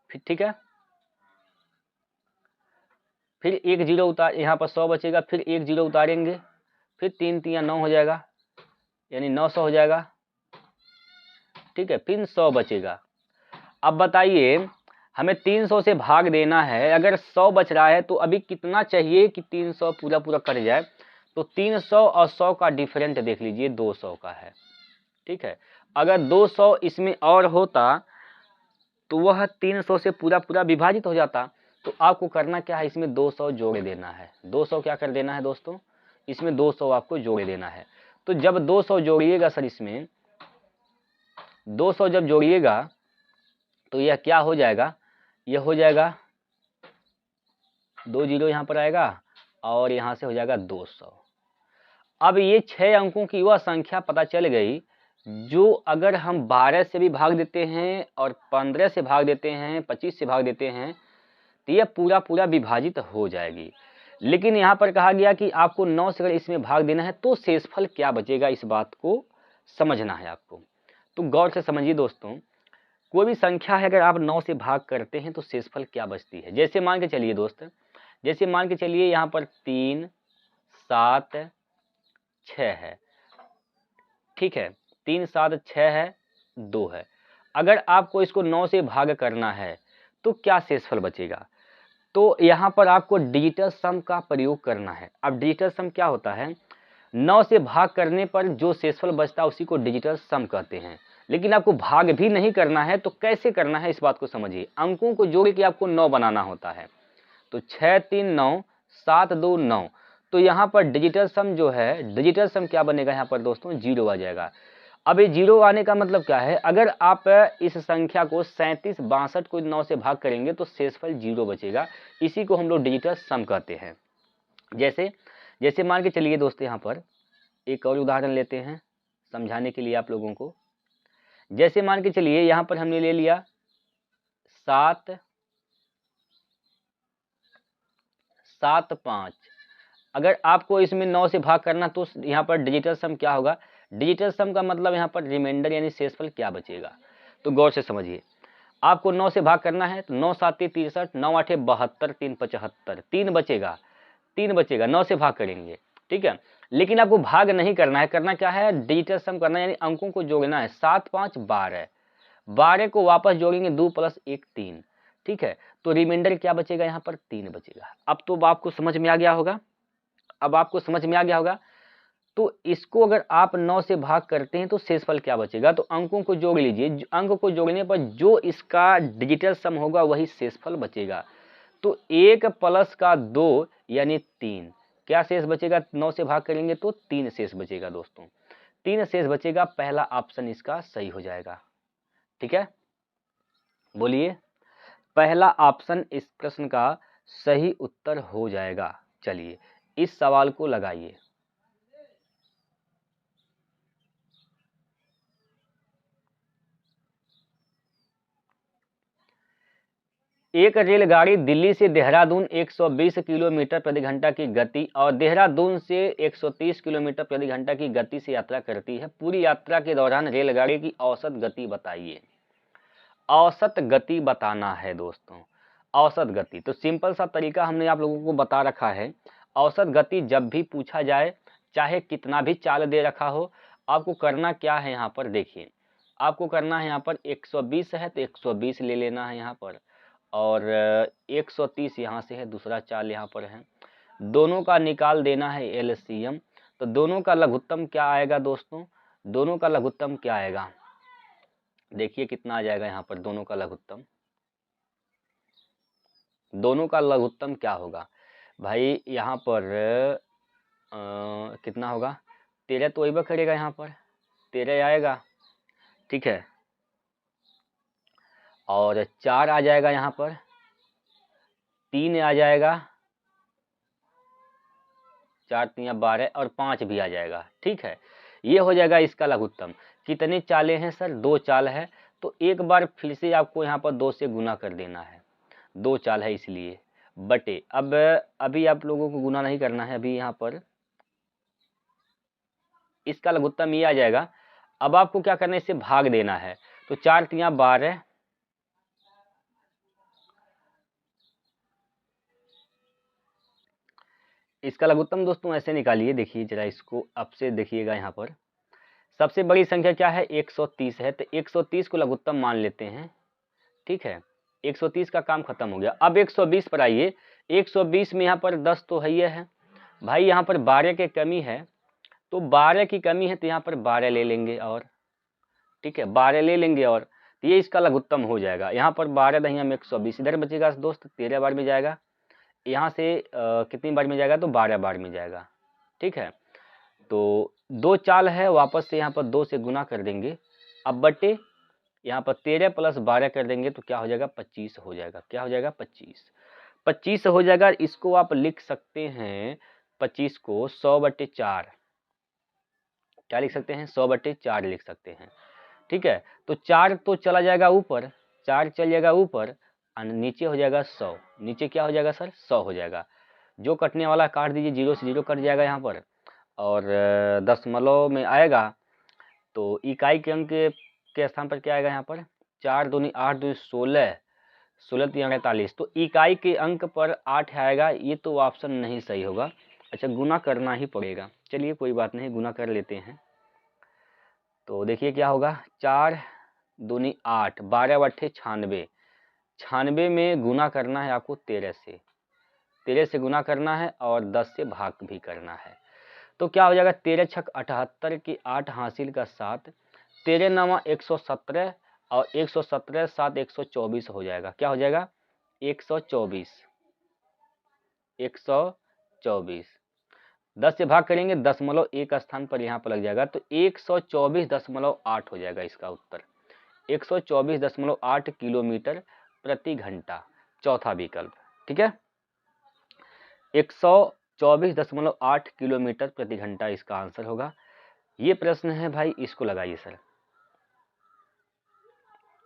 फिर ठीक है, फिर 1 0 उतार, यहाँ पर 100 बचेगा, फिर 1 0 उतारेंगे, फिर 3 3 9 हो जाएगा, यानी 900 हो जाएगा। ठीक है, फिर 100 बचेगा। अब बताइए हमें 300 से भाग देना है, अगर 100 बच रहा है तो अभी कितना चाहिए कि 300 पूरा पूरा कट जाए। तो 300 और 100 का डिफरेंट देख लीजिए, 200 का है। ठीक है, अगर 200 इसमें और होता तो वह 300 से पूरा पूरा विभाजित हो जाता। तो आपको करना क्या है, इसमें 200 जोड़ देना है। 200 क्या कर देना है दोस्तों, इसमें 200 आपको जोड़ देना है। तो जब 200 जोड़िएगा सर, इसमें 200 जब जोड़िएगा तो यह क्या हो जाएगा, यह हो जाएगा 2 0 यहाँ पर आएगा और यहाँ से हो जाएगा 200। अब ये 6 अंकों की वह संख्या पता चल गई जो अगर हम 12 से भी भाग देते हैं और 15 से भाग देते हैं, 25 से भाग देते हैं तो यह पूरा पूरा विभाजित हो जाएगी। लेकिन यहाँ पर कहा गया कि आपको 9 से अगर इसमें भाग देना है तो शेषफल क्या बचेगा, इस बात को समझना है आपको। तो गौर से समझिए दोस्तों, कोई भी संख्या है अगर आप 9 से भाग करते हैं तो शेषफल क्या बचती है। जैसे मान के चलिए दोस्त, जैसे मान के चलिए यहाँ पर 3 7 6 है। ठीक है, 3 7 6 है, 2 है। अगर आपको इसको 9 से भाग करना है तो क्या शेषफल बचेगा। तो यहाँ पर आपको डिजिटल सम का प्रयोग करना है। अब डिजिटल सम क्या होता है, 9 से भाग करने पर जो शेषफल बचता है उसी को डिजिटल सम कहते हैं। लेकिन आपको भाग भी नहीं करना है तो कैसे करना है, इस बात को समझिए। अंकों को जोड़ के आपको 9 बनाना होता है। तो 6 3 9 7 2 9। तो यहाँ पर डिजिटल सम जो है, डिजिटल सम क्या बनेगा यहाँ पर दोस्तों, 0 आ जाएगा। अब ये 0 आने का मतलब क्या है, अगर आप इस संख्या को 37 62 को 9 से भाग करेंगे तो शेषफल 0 बचेगा। इसी को हम लोग डिजिटल सम कहते हैं। जैसे मान के चलिए दोस्तों, यहाँ पर एक और उदाहरण लेते हैं समझाने के लिए आप लोगों को। जैसे मान के चलिए यहाँ पर हमने ले लिया 7 7 5। अगर आपको इसमें 9 से भाग करना तो यहाँ पर डिजिटल सम क्या होगा, डिजिटल सम का मतलब यहाँ पर रिमाइंडर यानी शेषफल क्या बचेगा। तो गौर से समझिए, आपको 9 से भाग करना है तो 9 7 63, 9 8 72, 3 75, 3 बचेगा, 3 बचेगा, 9 से भाग करेंगे। ठीक है, लेकिन आपको भाग नहीं करना है, करना क्या है, डिजिटल सम करना है, यानी अंकों को जोड़ना है। 7 5 12, 12 को वापस जोड़ेंगे, 2 + 1 3। ठीक है, तो रिमाइंडर क्या बचेगा, यहाँ पर 3 बचेगा। अब तो आपको समझ में आ गया होगा, अब आपको समझ में आ गया होगा। तो इसको अगर आप 9 से भाग करते हैं तो शेषफल क्या बचेगा, तो अंकों को जोड़ लीजिए, अंक को जोड़ने पर जो इसका डिजिटल सम होगा वही शेषफल बचेगा। तो 1 + 2 यानी 3, क्या शेष बचेगा, 9 से भाग करेंगे तो 3 शेष बचेगा दोस्तों, 3 शेष बचेगा। पहला ऑप्शन इसका सही हो जाएगा। ठीक है, बोलिए, पहला ऑप्शन इस प्रश्न का सही उत्तर हो जाएगा। चलिए इस सवाल को लगाइए। एक रेलगाड़ी दिल्ली से देहरादून 120 किलोमीटर प्रति घंटा की गति और देहरादून से 130 किलोमीटर प्रति घंटा की गति से यात्रा करती है। पूरी यात्रा के दौरान रेलगाड़ी की औसत गति बताइए। औसत गति बताना है दोस्तों, औसत गति। तो सिंपल सा तरीका हमने आप लोगों को बता रखा है। औसत गति जब भी पूछा जाए, चाहे कितना भी चाल दे रखा हो, आपको करना क्या है, यहाँ पर देखिए, आपको करना है यहाँ पर 120 है तो 120 ले लेना है यहाँ पर, और 130 यहाँ से है, दूसरा चाल यहाँ पर है, दोनों का निकाल देना है एलसीएम। तो दोनों का लघुत्तम क्या आएगा दोस्तों, दोनों का लघुत्तम क्या आएगा, देखिए कितना आ जाएगा यहाँ पर, दोनों का लघुत्तम, दोनों का लघुत्तम क्या होगा भाई, यहाँ पर कितना होगा, 13 तो वही करेगा, यहाँ पर 13 आएगा। ठीक है, और 4 आ जाएगा यहाँ पर, 3 आ जाएगा, 4 3 12 और 5 भी आ जाएगा। ठीक है, ये हो जाएगा इसका लघुत्तम। कितने चालें हैं सर? 2 चाल है, तो एक बार फिर से आपको यहाँ पर 2 से गुना कर देना है, 2 चाल है इसलिए, बटे। अब अभी आप लोगों को गुना नहीं करना है, अभी यहाँ पर इसका लघुत्तम ये आ जाएगा। अब आपको क्या करना है, इससे भाग देना है, तो 4 3 12, इसका लघुत्तम दोस्तों ऐसे निकालिए। देखिए जरा इसको अब से देखिएगा, यहाँ पर सबसे बड़ी संख्या क्या है? 130 है, तो 130 को लघुत्तम मान लेते हैं। ठीक है, 130 का काम खत्म हो गया। अब 120 पर आइए। 120 में यहाँ पर 10 तो है ही है भाई, यहाँ पर 12 की कमी है, तो 12 की कमी है, तो यहाँ पर 12 ले लेंगे और, ठीक है 12 ले लेंगे और, तो ये इसका लघुत्तम हो जाएगा। यहाँ पर 12 दही हम 120, इधर बचेगा दोस्त 13 बार में जाएगा, यहाँ से कितनी बार में जाएगा? तो 12 बार में जाएगा। ठीक है, तो 2 चाल है, वापस से यहाँ पर 2 से गुना कर देंगे। अब बटे यहाँ पर 13 + 12 कर देंगे, तो क्या हो जाएगा? 25 हो जाएगा। क्या हो जाएगा? 25 हो जाएगा। इसको आप लिख सकते हैं 25 को 100/4, क्या लिख सकते हैं? 100/4 लिख सकते हैं। ठीक है, तो 4 तो चला जाएगा ऊपर, 4 चल जाएगा ऊपर और नीचे हो जाएगा 100। नीचे क्या हो जाएगा सर? 100 हो जाएगा। जो कटने वाला काट दीजिए, 0 से 0 कट जाएगा यहाँ पर, और दशमलव में आएगा तो इकाई के अंक के स्थान पर क्या आएगा? यहाँ पर 4 दूनी 8 दूनी 16, 16 3 48, तो इकाई के अंक पर 8 आएगा। ये तो ऑप्शन नहीं सही होगा। अच्छा, गुना करना ही पड़ेगा। चलिए कोई बात नहीं, गुना कर लेते हैं। तो देखिए क्या होगा, 4 दूनी 8, 12 बट्ठे 96, 96 में गुना करना है आपको 13 से, 13 से गुना करना है और 10 से भाग भी करना है। तो क्या हो जाएगा? 13 छक 78 की 8 हासिल का 7, 13 9 117 और 117 7 124 हो जाएगा। क्या हो जाएगा? 124, 124। 10 से भाग करेंगे, दशमलव एक स्थान पर यहाँ पर लग जाएगा, तो 124.8 हो जाएगा इसका उत्तर। 124.8 किलोमीटर प्रति घंटा, चौथा विकल्प। ठीक है, 124.8 किलोमीटर प्रति घंटा इसका आंसर होगा। ये प्रश्न है भाई, इसको लगाइए सर,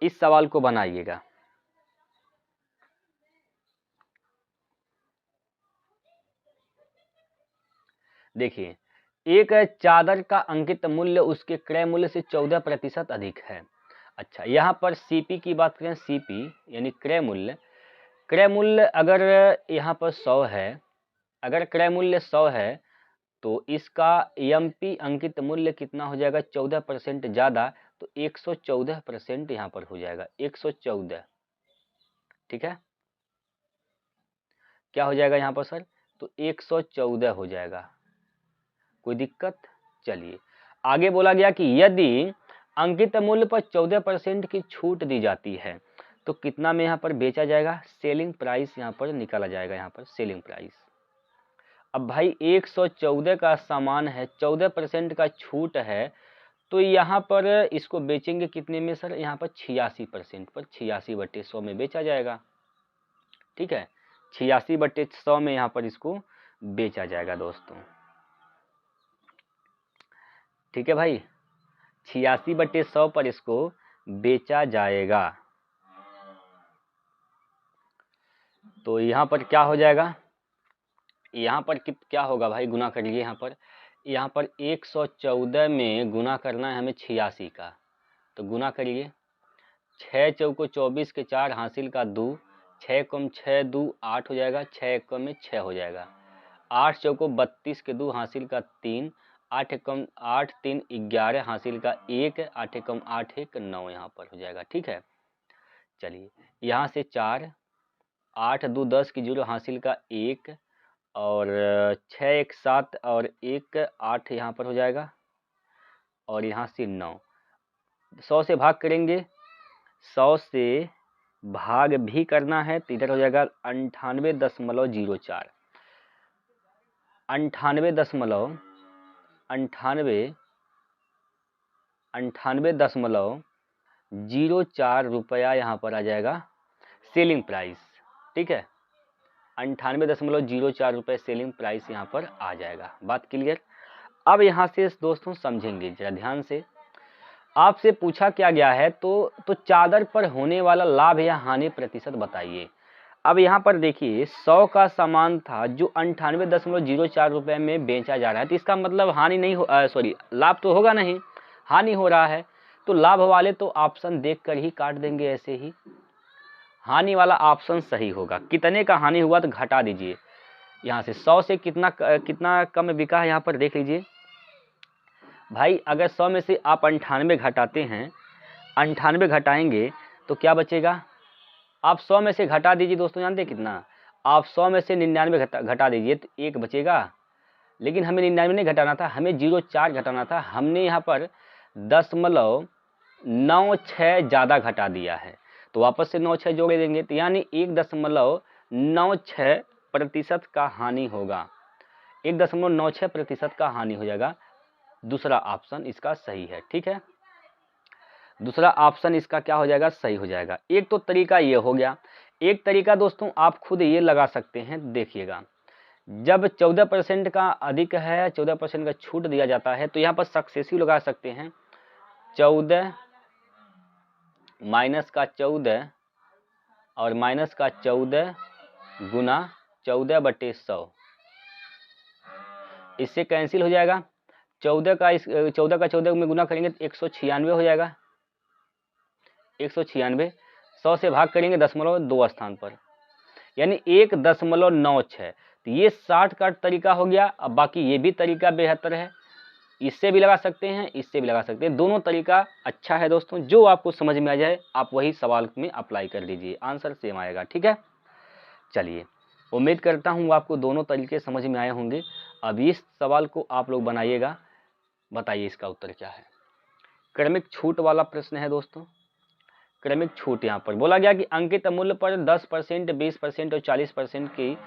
इस सवाल को बनाइएगा। देखिए, एक चादर का अंकित मूल्य उसके क्रय मूल्य से 14% अधिक है। अच्छा, यहाँ पर सीपी की बात करें, सीपी यानी क्रय मूल्य, क्रय मूल्य अगर यहाँ पर 100 है, अगर क्रय मूल्य 100 है, तो इसका एमपी अंकित मूल्य कितना हो जाएगा? 14% ज़्यादा, तो 114% यहाँ पर हो जाएगा, 114। ठीक है, क्या हो जाएगा यहाँ पर सर? तो 114 हो जाएगा। कोई दिक्कत? चलिए आगे बोला गया कि यदि अंकित मूल्य पर 14% की छूट दी जाती है तो कितना में यहाँ पर बेचा जाएगा? सेलिंग प्राइस यहाँ पर निकाला जाएगा, यहाँ पर सेलिंग प्राइस। अब भाई 114 का सामान है, 14% का छूट है, तो यहाँ पर इसको बेचेंगे कितने में सर? यहाँ पर 86% पर, 86/100 में बेचा जाएगा। ठीक है, 86/100 में यहाँ पर इसको बेचा जाएगा दोस्तों। ठीक है भाई, 86/100 पर इसको बेचा जाएगा। तो यहाँ पर क्या हो जाएगा? यहाँ पर क्या होगा भाई? गुना करिए यहाँ पर 114 में गुना करना है हमें 86 का, तो गुना करिए। 6 चौको 24 के 4 हासिल का 2, 6 कम 6 2 8 हो जाएगा, 6 कम में 6 हो जाएगा। 8 चौको 32 के 2 हासिल का 3, 8 कम 8 3 11 हासिल का 1, 8 कम 8 1 9 यहाँ पर हो जाएगा। ठीक है, चलिए यहाँ से 4, 8 2 10 की 0 हासिल का 1, और 6 1 7 और 1 8 यहाँ पर हो जाएगा, और यहाँ से 9। 100 से भाग करेंगे, 100 से भाग भी करना है, तो इधर हो जाएगा 98.04, 98.04 रुपया यहाँ पर आ जाएगा सेलिंग प्राइस। ठीक है, 98.04 रुपये सेलिंग प्राइस यहाँ पर आ जाएगा। बात क्लियर। अब यहाँ से दोस्तों समझेंगे जरा ध्यान से। आपसे पूछा क्या गया है तो चादर पर होने वाला लाभ या हानि प्रतिशत बताइए। अब यहाँ पर देखिए 100 का सामान था जो 98.04 रुपये में बेचा जा रहा है, तो इसका मतलब हानि नहीं हो सॉरी लाभ तो होगा नहीं, हानि हो रहा है। तो लाभ वाले तो ऑप्शन देखकर ही काट देंगे, ऐसे ही हानि वाला ऑप्शन सही होगा। कितने का हानि हुआ तो घटा दीजिए। यहाँ से 100 से कितना कम बिका है यहाँ पर देख लीजिए भाई। अगर 100 में से आप 98 घटाते हैं, 98 घटाएंगे तो क्या बचेगा। आप 100 में से घटा दीजिए दोस्तों, जानते कितना, आप 100 में से 99 घटा दीजिए तो 1 बचेगा। लेकिन हमें 99 नहीं घटाना था, हमें 0.4 घटाना था। हमने यहाँ पर 0.96 ज़्यादा घटा दिया है, तो वापस से 96 जोड़ देंगे, तो यानी 1.96% का हानि होगा। 1.96% का हानि हो जाएगा। दूसरा ऑप्शन इसका सही है। ठीक है, दूसरा ऑप्शन इसका क्या हो जाएगा, सही हो जाएगा। एक तो तरीका ये हो गया। एक तरीका दोस्तों आप खुद ये लगा सकते हैं, देखिएगा जब 14% का अधिक है, 14% का छूट दिया जाता है, तो यहाँ पर सक्सेसिव लगा सकते हैं। 14 माइनस का 14 और माइनस का 14 गुना 14/100, इससे कैंसिल हो जाएगा। 14 का 14 में गुना करेंगे तो 196 हो जाएगा। 196 100 से भाग करेंगे 0.2 स्थान पर, यानी 1.96। तो ये शॉर्टकट तरीका हो गया। अब बाकी ये भी तरीका बेहतर है, इससे भी लगा सकते हैं, इससे भी लगा सकते हैं। दोनों तरीका अच्छा है दोस्तों, जो आपको समझ में आ जाए आप वही सवाल में अप्लाई कर दीजिए, आंसर सेम आएगा। ठीक है, चलिए उम्मीद करता हूँ आपको दोनों तरीके समझ में आए होंगे। अब इस सवाल को आप लोग बनाइएगा, बताइए इसका उत्तर क्या है। क्रमिक छूट वाला प्रश्न है दोस्तों। क्रमिक छूट यहाँ पर बोला गया कि अंकित मूल्य पर 10%, 20% और 40% की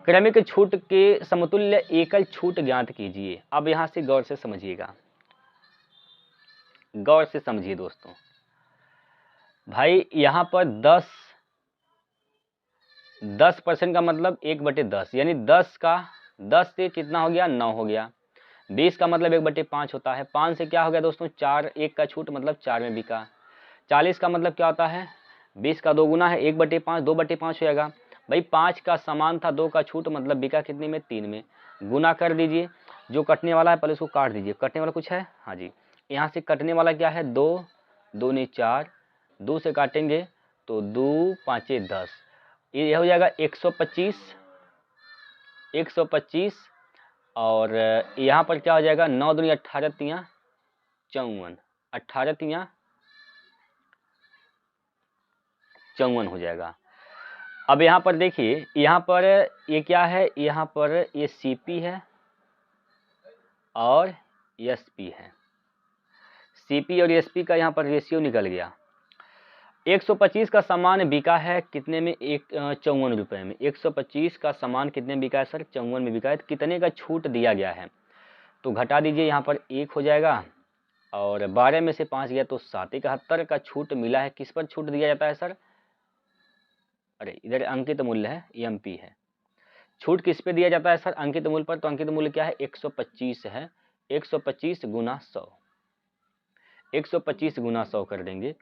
क्रमिक छूट के समतुल्य एकल छूट ज्ञात कीजिए। अब यहाँ से गौर से समझिएगा, गौर से समझिए दोस्तों। भाई यहाँ पर 10% का मतलब 1/10, यानी 10 से कितना हो गया, 9 हो गया। 20 का मतलब 1/5 होता है। 5 से क्या हो गया दोस्तों, 4, 1 का छूट मतलब 4 में बिका। 40 का मतलब क्या होता है, 20 का 2 गुना है, 1/5, 2/5 हो जाएगा। भाई 5 का समान था, 2 का छूट मतलब बिका कितने में, 3 में। गुना कर दीजिए, जो कटने वाला है पहले उसको काट दीजिए। कटने वाला कुछ है, हाँ जी, यहाँ से कटने वाला क्या है, 2 दूनी 4, 2 से काटेंगे तो 2 5 10, ये हो जाएगा 125। और यहाँ पर क्या हो जाएगा, 9 दूनी 18 तियाँ 54, 18 तियाँ 54 हो जाएगा। अब यहाँ पर देखिए, यहाँ पर ये क्या है, यहाँ पर ये CP है और SP है। CP और SP का यहाँ पर रेशियो निकल गया। 125 का सामान बिका है कितने में, 54 रुपये में। 125 का सामान कितने में बिका है सर, 54 में बिका है। तो कितने का छूट दिया गया है, तो घटा दीजिए, यहाँ पर 1 हो जाएगा और 12 में से 5 गया तो 7। 71 का छूट मिला है। किस पर छूट दिया जाता है सर, अरे इधर अंकित मूल्य है, MP है। छूट किस पे दिया जाता है सर, अंकित मूल्य पर। तो अंकित मूल्य क्या है, 125 है। 125 गुना 100, 125 गुना 100 कर देंगे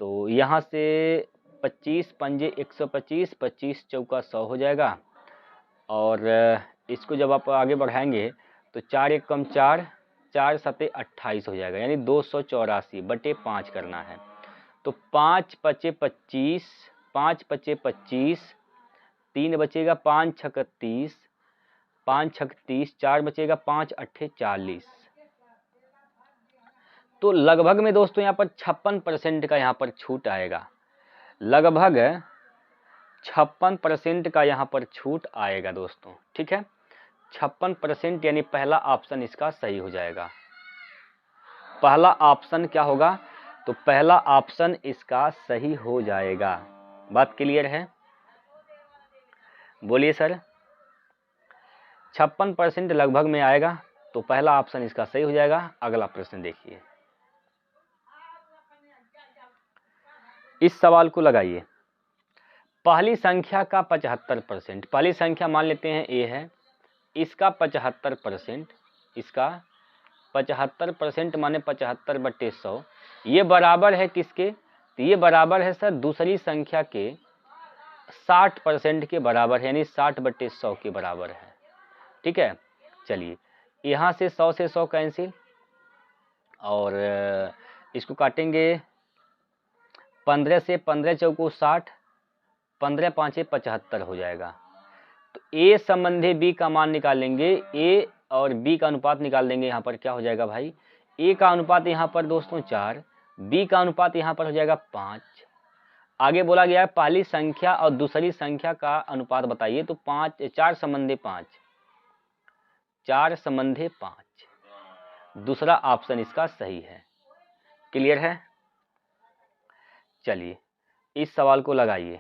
तो यहाँ से 25 पंजे 125, 25 चौका 100 हो जाएगा। और इसको जब आप आगे बढ़ाएंगे तो 4 1 कम 4, 4 7 28 हो जाएगा, यानी 284/5 करना है। तो 5 5 25, 5 5 25, 3 बचेगा, 5 6 30, 5 6 30, 4 बचेगा, 5 8 40। तो लगभग में दोस्तों यहाँ पर 56% का यहाँ पर छूट आएगा। लगभग 56% का यहाँ पर छूट आएगा दोस्तों। ठीक है, 56%, यानी पहला ऑप्शन इसका सही हो जाएगा। पहला ऑप्शन क्या होगा, तो पहला ऑप्शन इसका सही हो जाएगा। बात क्लियर है, बोलिए सर। 56% लगभग में आएगा तो पहला ऑप्शन इसका सही हो जाएगा। अगला प्रश्न देखिए, इस सवाल को लगाइए। पहली संख्या का 75%, पहली संख्या मान लेते हैं ए है, इसका 75%, इसका 75% माने 75/100, ये बराबर है किसके? तो ये बराबर है सर दूसरी संख्या के 60% के बराबर है, यानी 60/100 के बराबर है। ठीक है, चलिए यहाँ से 100 से 100 कैंसिल, और इसको काटेंगे 15 से 15 चौको 60, 15 5 75 हो जाएगा। तो ए संबंधी बी का मान निकालेंगे, ए और बी का अनुपात निकाल देंगे। यहाँ पर क्या हो जाएगा भाई? ए का अनुपात यहाँ पर दोस्तों 4, बी का अनुपात यहाँ पर हो जाएगा 5। आगे बोला गया है पहली संख्या और दूसरी संख्या का अनुपात बताइए, तो 4 संबंधी 5, 4 संबंधी 5, दूसरा ऑप्शन इसका सही है। क्लियर है? चलिए इस सवाल को लगाइए।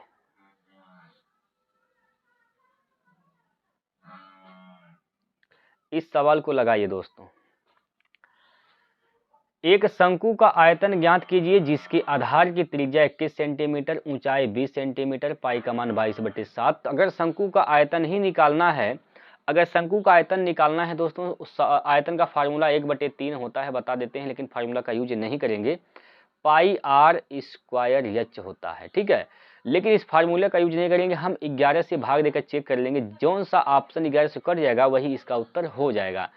इस सवाल को लगाइए दोस्तों। एक शंकु का आयतन ज्ञात कीजिए जिसके आधार की त्रिज्या 21 सेंटीमीटर, ऊंचाई 20 सेंटीमीटर, पाई का मान 22/7। अगर शंकु का आयतन ही निकालना है, अगर शंकु का आयतन निकालना है दोस्तों, उस आयतन का फार्मूला 1/3 होता है, बता देते हैं, लेकिन फार्मूला का यूज नहीं करेंगे। पाई आर स्क्वायर एच होता है। ठीक है, लेकिन इस फार्मूले का यूज नहीं करेंगे, हम 11 से भाग देकर चेक कर लेंगे, जौन सा ऑप्शन 11 से कट जाएगा वही इसका उत्तर हो जाएगा।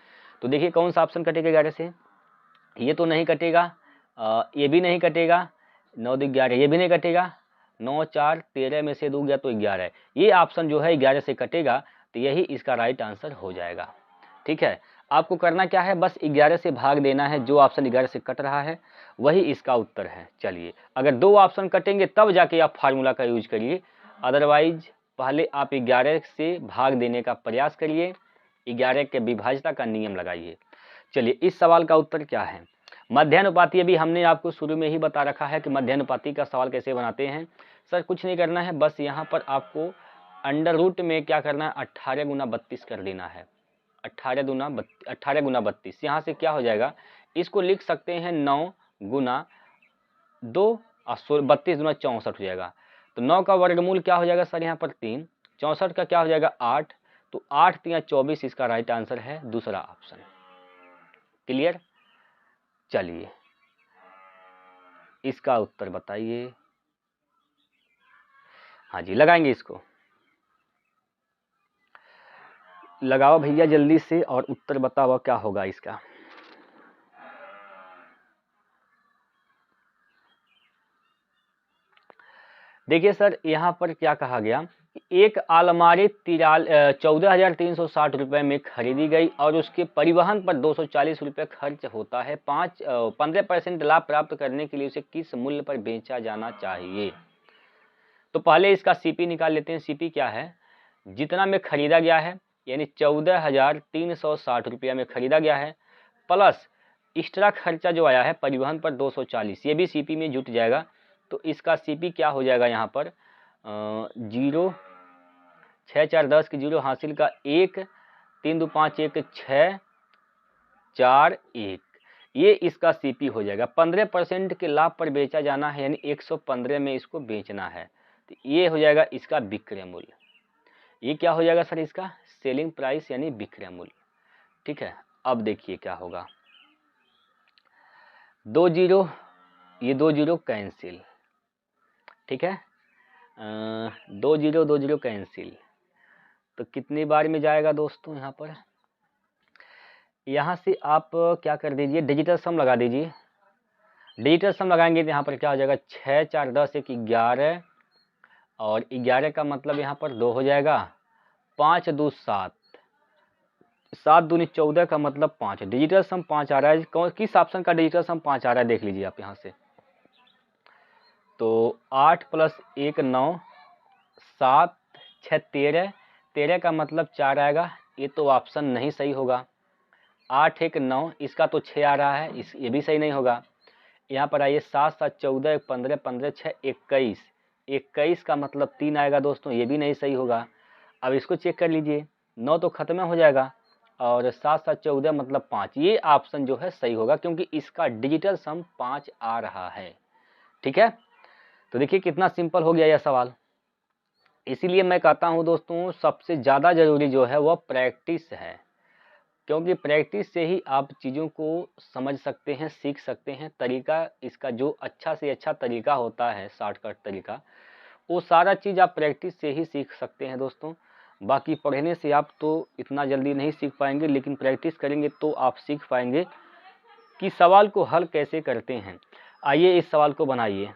तो देखिए कौन सा ऑप्शन कटेगा 11 से? ये तो नहीं कटेगा, ये भी नहीं कटेगा, 9 2 11, ये भी नहीं कटेगा, 9 4 13 में से 2 गया तो 11, ये ऑप्शन जो है 11 से कटेगा, तो यही इसका राइट आंसर हो जाएगा। ठीक है, आपको करना क्या है, बस 11 से भाग देना है, जो ऑप्शन 11 से कट रहा है वही इसका उत्तर है। चलिए अगर 2 ऑप्शन कटेंगे तब जाके आप फार्मूला का यूज करिए, अदरवाइज पहले आप 11 से भाग देने का प्रयास करिए, 11 के विभाज्यता का नियम लगाइए। चलिए इस सवाल का उत्तर क्या है? मध्यानुपाती, अभी हमने आपको शुरू में ही बता रखा है कि मध्यानुपाती का सवाल कैसे बनाते हैं। सर कुछ नहीं करना है, बस यहाँ पर आपको अंडर रूट में क्या करना है, 18 गुना 32 कर देना है। 18 गुना 32, यहाँ से क्या हो जाएगा, इसको लिख सकते हैं 9 गुना 2 और 32 गुना 64 हो जाएगा। तो 9 का वर्गमूल क्या हो जाएगा सर यहाँ पर 3, 64 का क्या हो जाएगा 8, तो 8 3 24 इसका राइट आंसर है दूसरा ऑप्शन। क्लियर? चलिए इसका उत्तर बताइए। हाँ जी लगाएंगे, इसको लगाओ भैया जल्दी से, और उत्तर बताओ क्या होगा इसका। देखिए सर यहाँ पर क्या कहा गया, एक अलमारी 14,360 रुपये में खरीदी गई और उसके परिवहन पर 240 रुपये खर्च होता है। 15% लाभ प्राप्त करने के लिए उसे किस मूल्य पर बेचा जाना चाहिए? तो पहले इसका सीपी निकाल लेते हैं। सीपी क्या है, जितना में खरीदा गया है, यानी 14,360 रुपया में खरीदा गया है, प्लस एक्स्ट्रा खर्चा जो आया है परिवहन पर 240, ये भी सीपी में जुट जाएगा। तो इसका सीपी क्या हो जाएगा यहाँ पर 0 6 4 10 की 0 हासिल का 1 3 2 5 1 6 4 1, ये इसका सीपी हो जाएगा। 15% के लाभ पर बेचा जाना है, यानी 115 में इसको बेचना है, तो ये हो जाएगा इसका विक्रय मूल्य। ये क्या हो जाएगा सर इसका सेलिंग प्राइस यानी विक्रय मूल्य। ठीक है, अब देखिए क्या होगा, 2 0, ये 2 0 कैंसिल। ठीक है, 2 0 कैंसिल, तो कितनी बार में जाएगा दोस्तों यहाँ पर? यहाँ से आप क्या कर दीजिए, डिजिटल सम लगा दीजिए। डिजिटल सम लगाएंगे तो यहाँ पर क्या हो जाएगा 6 4 10 1 11, और 11 का मतलब यहाँ पर 2 हो जाएगा, 5 2 7, 7 दूनी 14 का मतलब 5। डिजिटल सम 5 आ रहा है, किस ऑप्शन का डिजिटल सम 5 आ रहा है देख लीजिए आप यहाँ से। तो 8 + 1 9, 7 6 13, 13 का मतलब 4 आएगा, ये तो ऑप्शन नहीं सही होगा। 8 1 9, इसका तो 6 आ रहा है, ये भी सही नहीं होगा। यहाँ पर आइए 7 7 14 15 15 6 21, 21 का मतलब 3 आएगा दोस्तों, ये भी नहीं सही होगा। अब इसको चेक कर लीजिए, 9 तो खत्म हो जाएगा, और 7 7 14 मतलब 5, ये ऑप्शन जो है सही होगा, क्योंकि इसका डिजिटल सम 5 आ रहा है। ठीक है, तो देखिए कितना सिंपल हो गया यह सवाल। इसीलिए मैं कहता हूँ दोस्तों, सबसे ज़्यादा ज़रूरी जो है वह प्रैक्टिस है, क्योंकि प्रैक्टिस से ही आप चीज़ों को समझ सकते हैं, सीख सकते हैं। तरीका इसका जो अच्छा से अच्छा तरीका होता है, शॉर्टकट तरीका, वो सारा चीज़ आप प्रैक्टिस से ही सीख सकते हैं दोस्तों। बाकी पढ़ने से आप तो इतना जल्दी नहीं सीख पाएंगे, लेकिन प्रैक्टिस करेंगे तो आप सीख पाएंगे कि सवाल को हल कैसे करते हैं। आइए इस सवाल को बनाइए।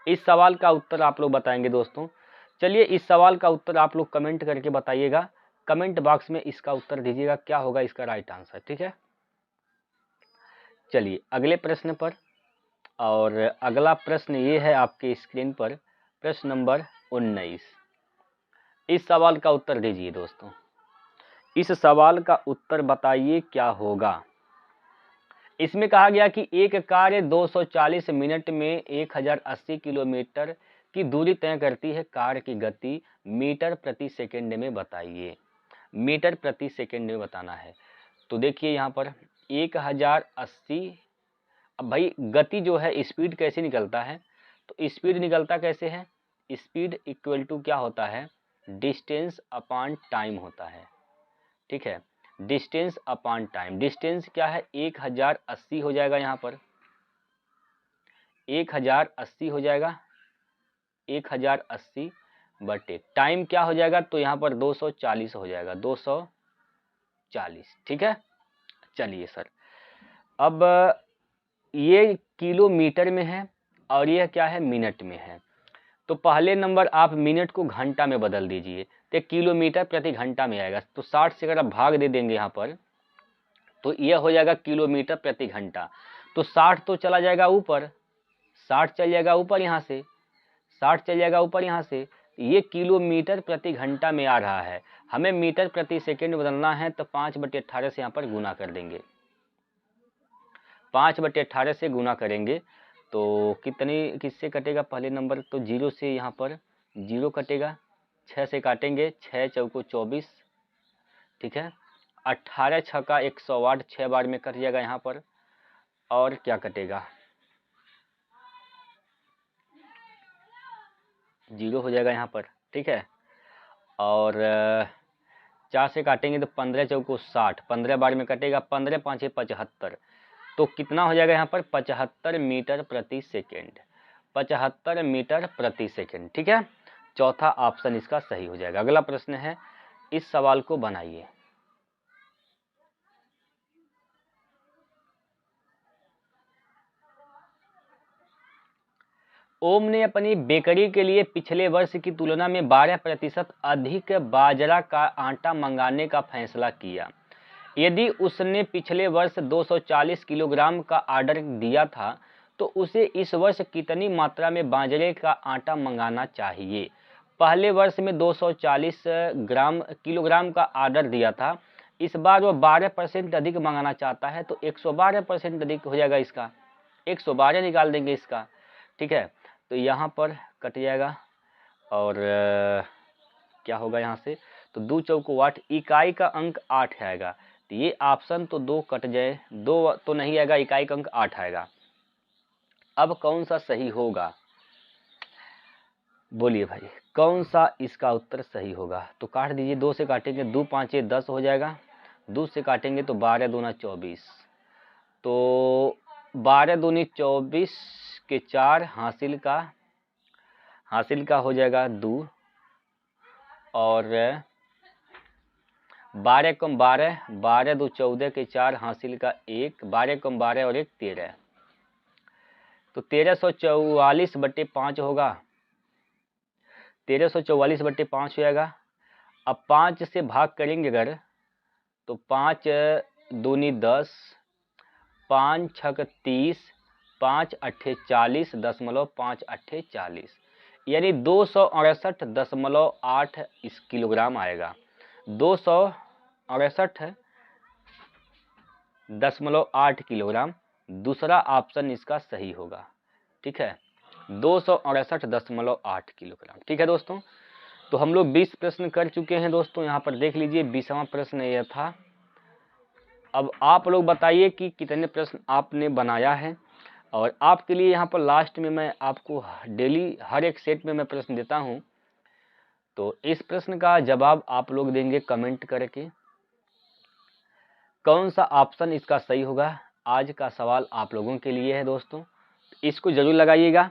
इस सवाल का उत्तर आप लोग बताएंगे दोस्तों। चलिए इस सवाल का उत्तर आप लोग कमेंट करके बताइएगा, कमेंट बॉक्स में इसका उत्तर दीजिएगा, क्या होगा इसका राइट आंसर। ठीक है, चलिए अगले प्रश्न पर। और अगला प्रश्न ये है आपके स्क्रीन पर, प्रश्न नंबर 19। इस सवाल का उत्तर दीजिए दोस्तों। इस सवाल का उत्तर बताइए क्या होगा। इसमें कहा गया कि एक कार 240 मिनट में 1080 किलोमीटर की दूरी तय करती है। कार की गति मीटर प्रति सेकंड में बताइए। मीटर प्रति सेकंड में बताना है। तो देखिए यहाँ पर 1080, अब भाई गति जो है, स्पीड कैसे निकलता है, तो स्पीड निकलता कैसे है, स्पीड इक्वल टू क्या होता है, डिस्टेंस अपॉन टाइम होता है। ठीक है, डिस्टेंस अपॉन टाइम। डिस्टेंस क्या है, 1080 हो जाएगा, यहाँ पर 1080 हो जाएगा, 1080 बटे टाइम क्या हो जाएगा, तो यहाँ पर 240 हो जाएगा, 240। ठीक है, चलिए सर, अब ये किलोमीटर में है और यह क्या है, मिनट में है। तो पहले नंबर आप मिनट को घंटा में बदल दीजिए, तो किलोमीटर प्रति घंटा में आएगा। तो 60 से अगर आप भाग दे देंगे यहाँ पर, तो यह हो जाएगा किलोमीटर प्रति घंटा। तो 60 तो चला जाएगा ऊपर, 60 चल जाएगा ऊपर यहाँ से, 60 चल जाएगा ऊपर यहाँ से। ये किलोमीटर प्रति घंटा में आ रहा है, हमें मीटर प्रति सेकंड बदलना है, तो 5/18 से यहाँ पर गुना कर देंगे। 5/18 से गुना करेंगे तो कितनी, किससे कटेगा, पहले नंबर तो 0 से यहाँ पर 0 कटेगा, 6 से काटेंगे, 6 चौको 24। ठीक है, 18 छक्का 108, 6 बार में कट जाएगा यहाँ पर। और क्या कटेगा, 0 हो जाएगा यहाँ पर। ठीक है, और 4 से काटेंगे तो 15 चौको 60, 15 बार में कटेगा, 15 5 75। तो कितना हो जाएगा यहाँ पर, 75 मीटर प्रति सेकेंड, 75 मीटर प्रति सेकेंड। ठीक है, चौथा ऑप्शन इसका सही हो जाएगा। अगला प्रश्न है, इस सवाल को बनाइए। ओम ने अपनी बेकरी के लिए पिछले वर्ष की तुलना में 12% अधिक बाजरा का आटा मंगाने का फैसला किया। यदि उसने पिछले वर्ष 240 किलोग्राम का ऑर्डर दिया था, तो उसे इस वर्ष कितनी मात्रा में बाजरे का आटा मंगाना चाहिए। पहले वर्ष में 240 किलोग्राम का ऑर्डर दिया था, इस बार वो 12% अधिक मंगाना चाहता है, तो 112% अधिक हो जाएगा इसका, 112 निकाल देंगे इसका। ठीक है, तो यहाँ पर कट जाएगा और क्या होगा यहाँ से, तो 2 चौको 8, इकाई का अंक 8 आएगा। तो ये ऑप्शन तो 2 कट जाए, 2 तो नहीं आएगा, इकाई का अंक 8 आएगा। अब कौन सा सही होगा, बोलिए भाई, कौन सा इसका उत्तर सही होगा। तो काट दीजिए, 2 से काटेंगे, 2 5 10 हो जाएगा, 2 से काटेंगे तो 12 दूना 24, तो 12 दूनी 24 के 4 हासिल का हो जाएगा 2, और 12 कम 12, 12 दो 14 के 4 हासिल का 1, 12 कम 12 और 1 13, तो 1344/5 होगा, 1344/5 हो जाएगा। अब 5 से भाग करेंगे अगर, तो 5 दूनी 10, 5 छक 30, 5 अट्ठे 40, 5 अट्ठे 40, यानी 268.8 इस किलोग्राम आएगा, 268.8 किलोग्राम। दूसरा ऑप्शन इसका सही होगा। ठीक है, 268.8 किलोग्राम। ठीक है दोस्तों, तो हम लोग 20 प्रश्न कर चुके हैं दोस्तों। यहाँ पर देख लीजिए, 20वां प्रश्न यह था। अब आप लोग बताइए कि कितने प्रश्न आपने बनाया है, और आपके लिए यहाँ पर लास्ट में मैं आपको डेली हर एक सेट में मैं प्रश्न देता हूँ, तो इस प्रश्न का जवाब आप लोग देंगे कमेंट करके। कौन सा ऑप्शन इसका सही होगा, आज का सवाल आप लोगों के लिए है दोस्तों, इसको जरूर लगाइएगा।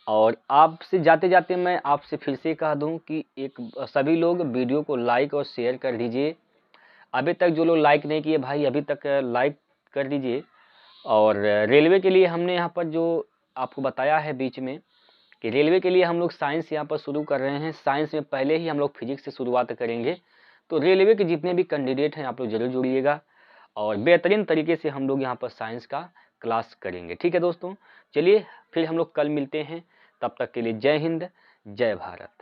और आपसे जाते जाते मैं आपसे फिर से कह दूं कि सभी लोग वीडियो को लाइक और शेयर कर दीजिए। अभी तक जो लोग लाइक नहीं किए भाई, अभी तक लाइक कर दीजिए। और रेलवे के लिए हमने यहाँ पर जो आपको बताया है बीच में कि रेलवे के लिए हम लोग साइंस यहाँ पर शुरू कर रहे हैं। साइंस में पहले ही हम लोग फिजिक्स से शुरुआत करेंगे। तो रेलवे के जितने भी कैंडिडेट हैं आप लोग जरूर जुड़िएगा और बेहतरीन तरीके से हम लोग यहाँ पर साइंस का क्लास करेंगे। ठीक है दोस्तों, चलिए फिर हम लोग कल मिलते हैं। तब तक के लिए जय हिंद, जय भारत।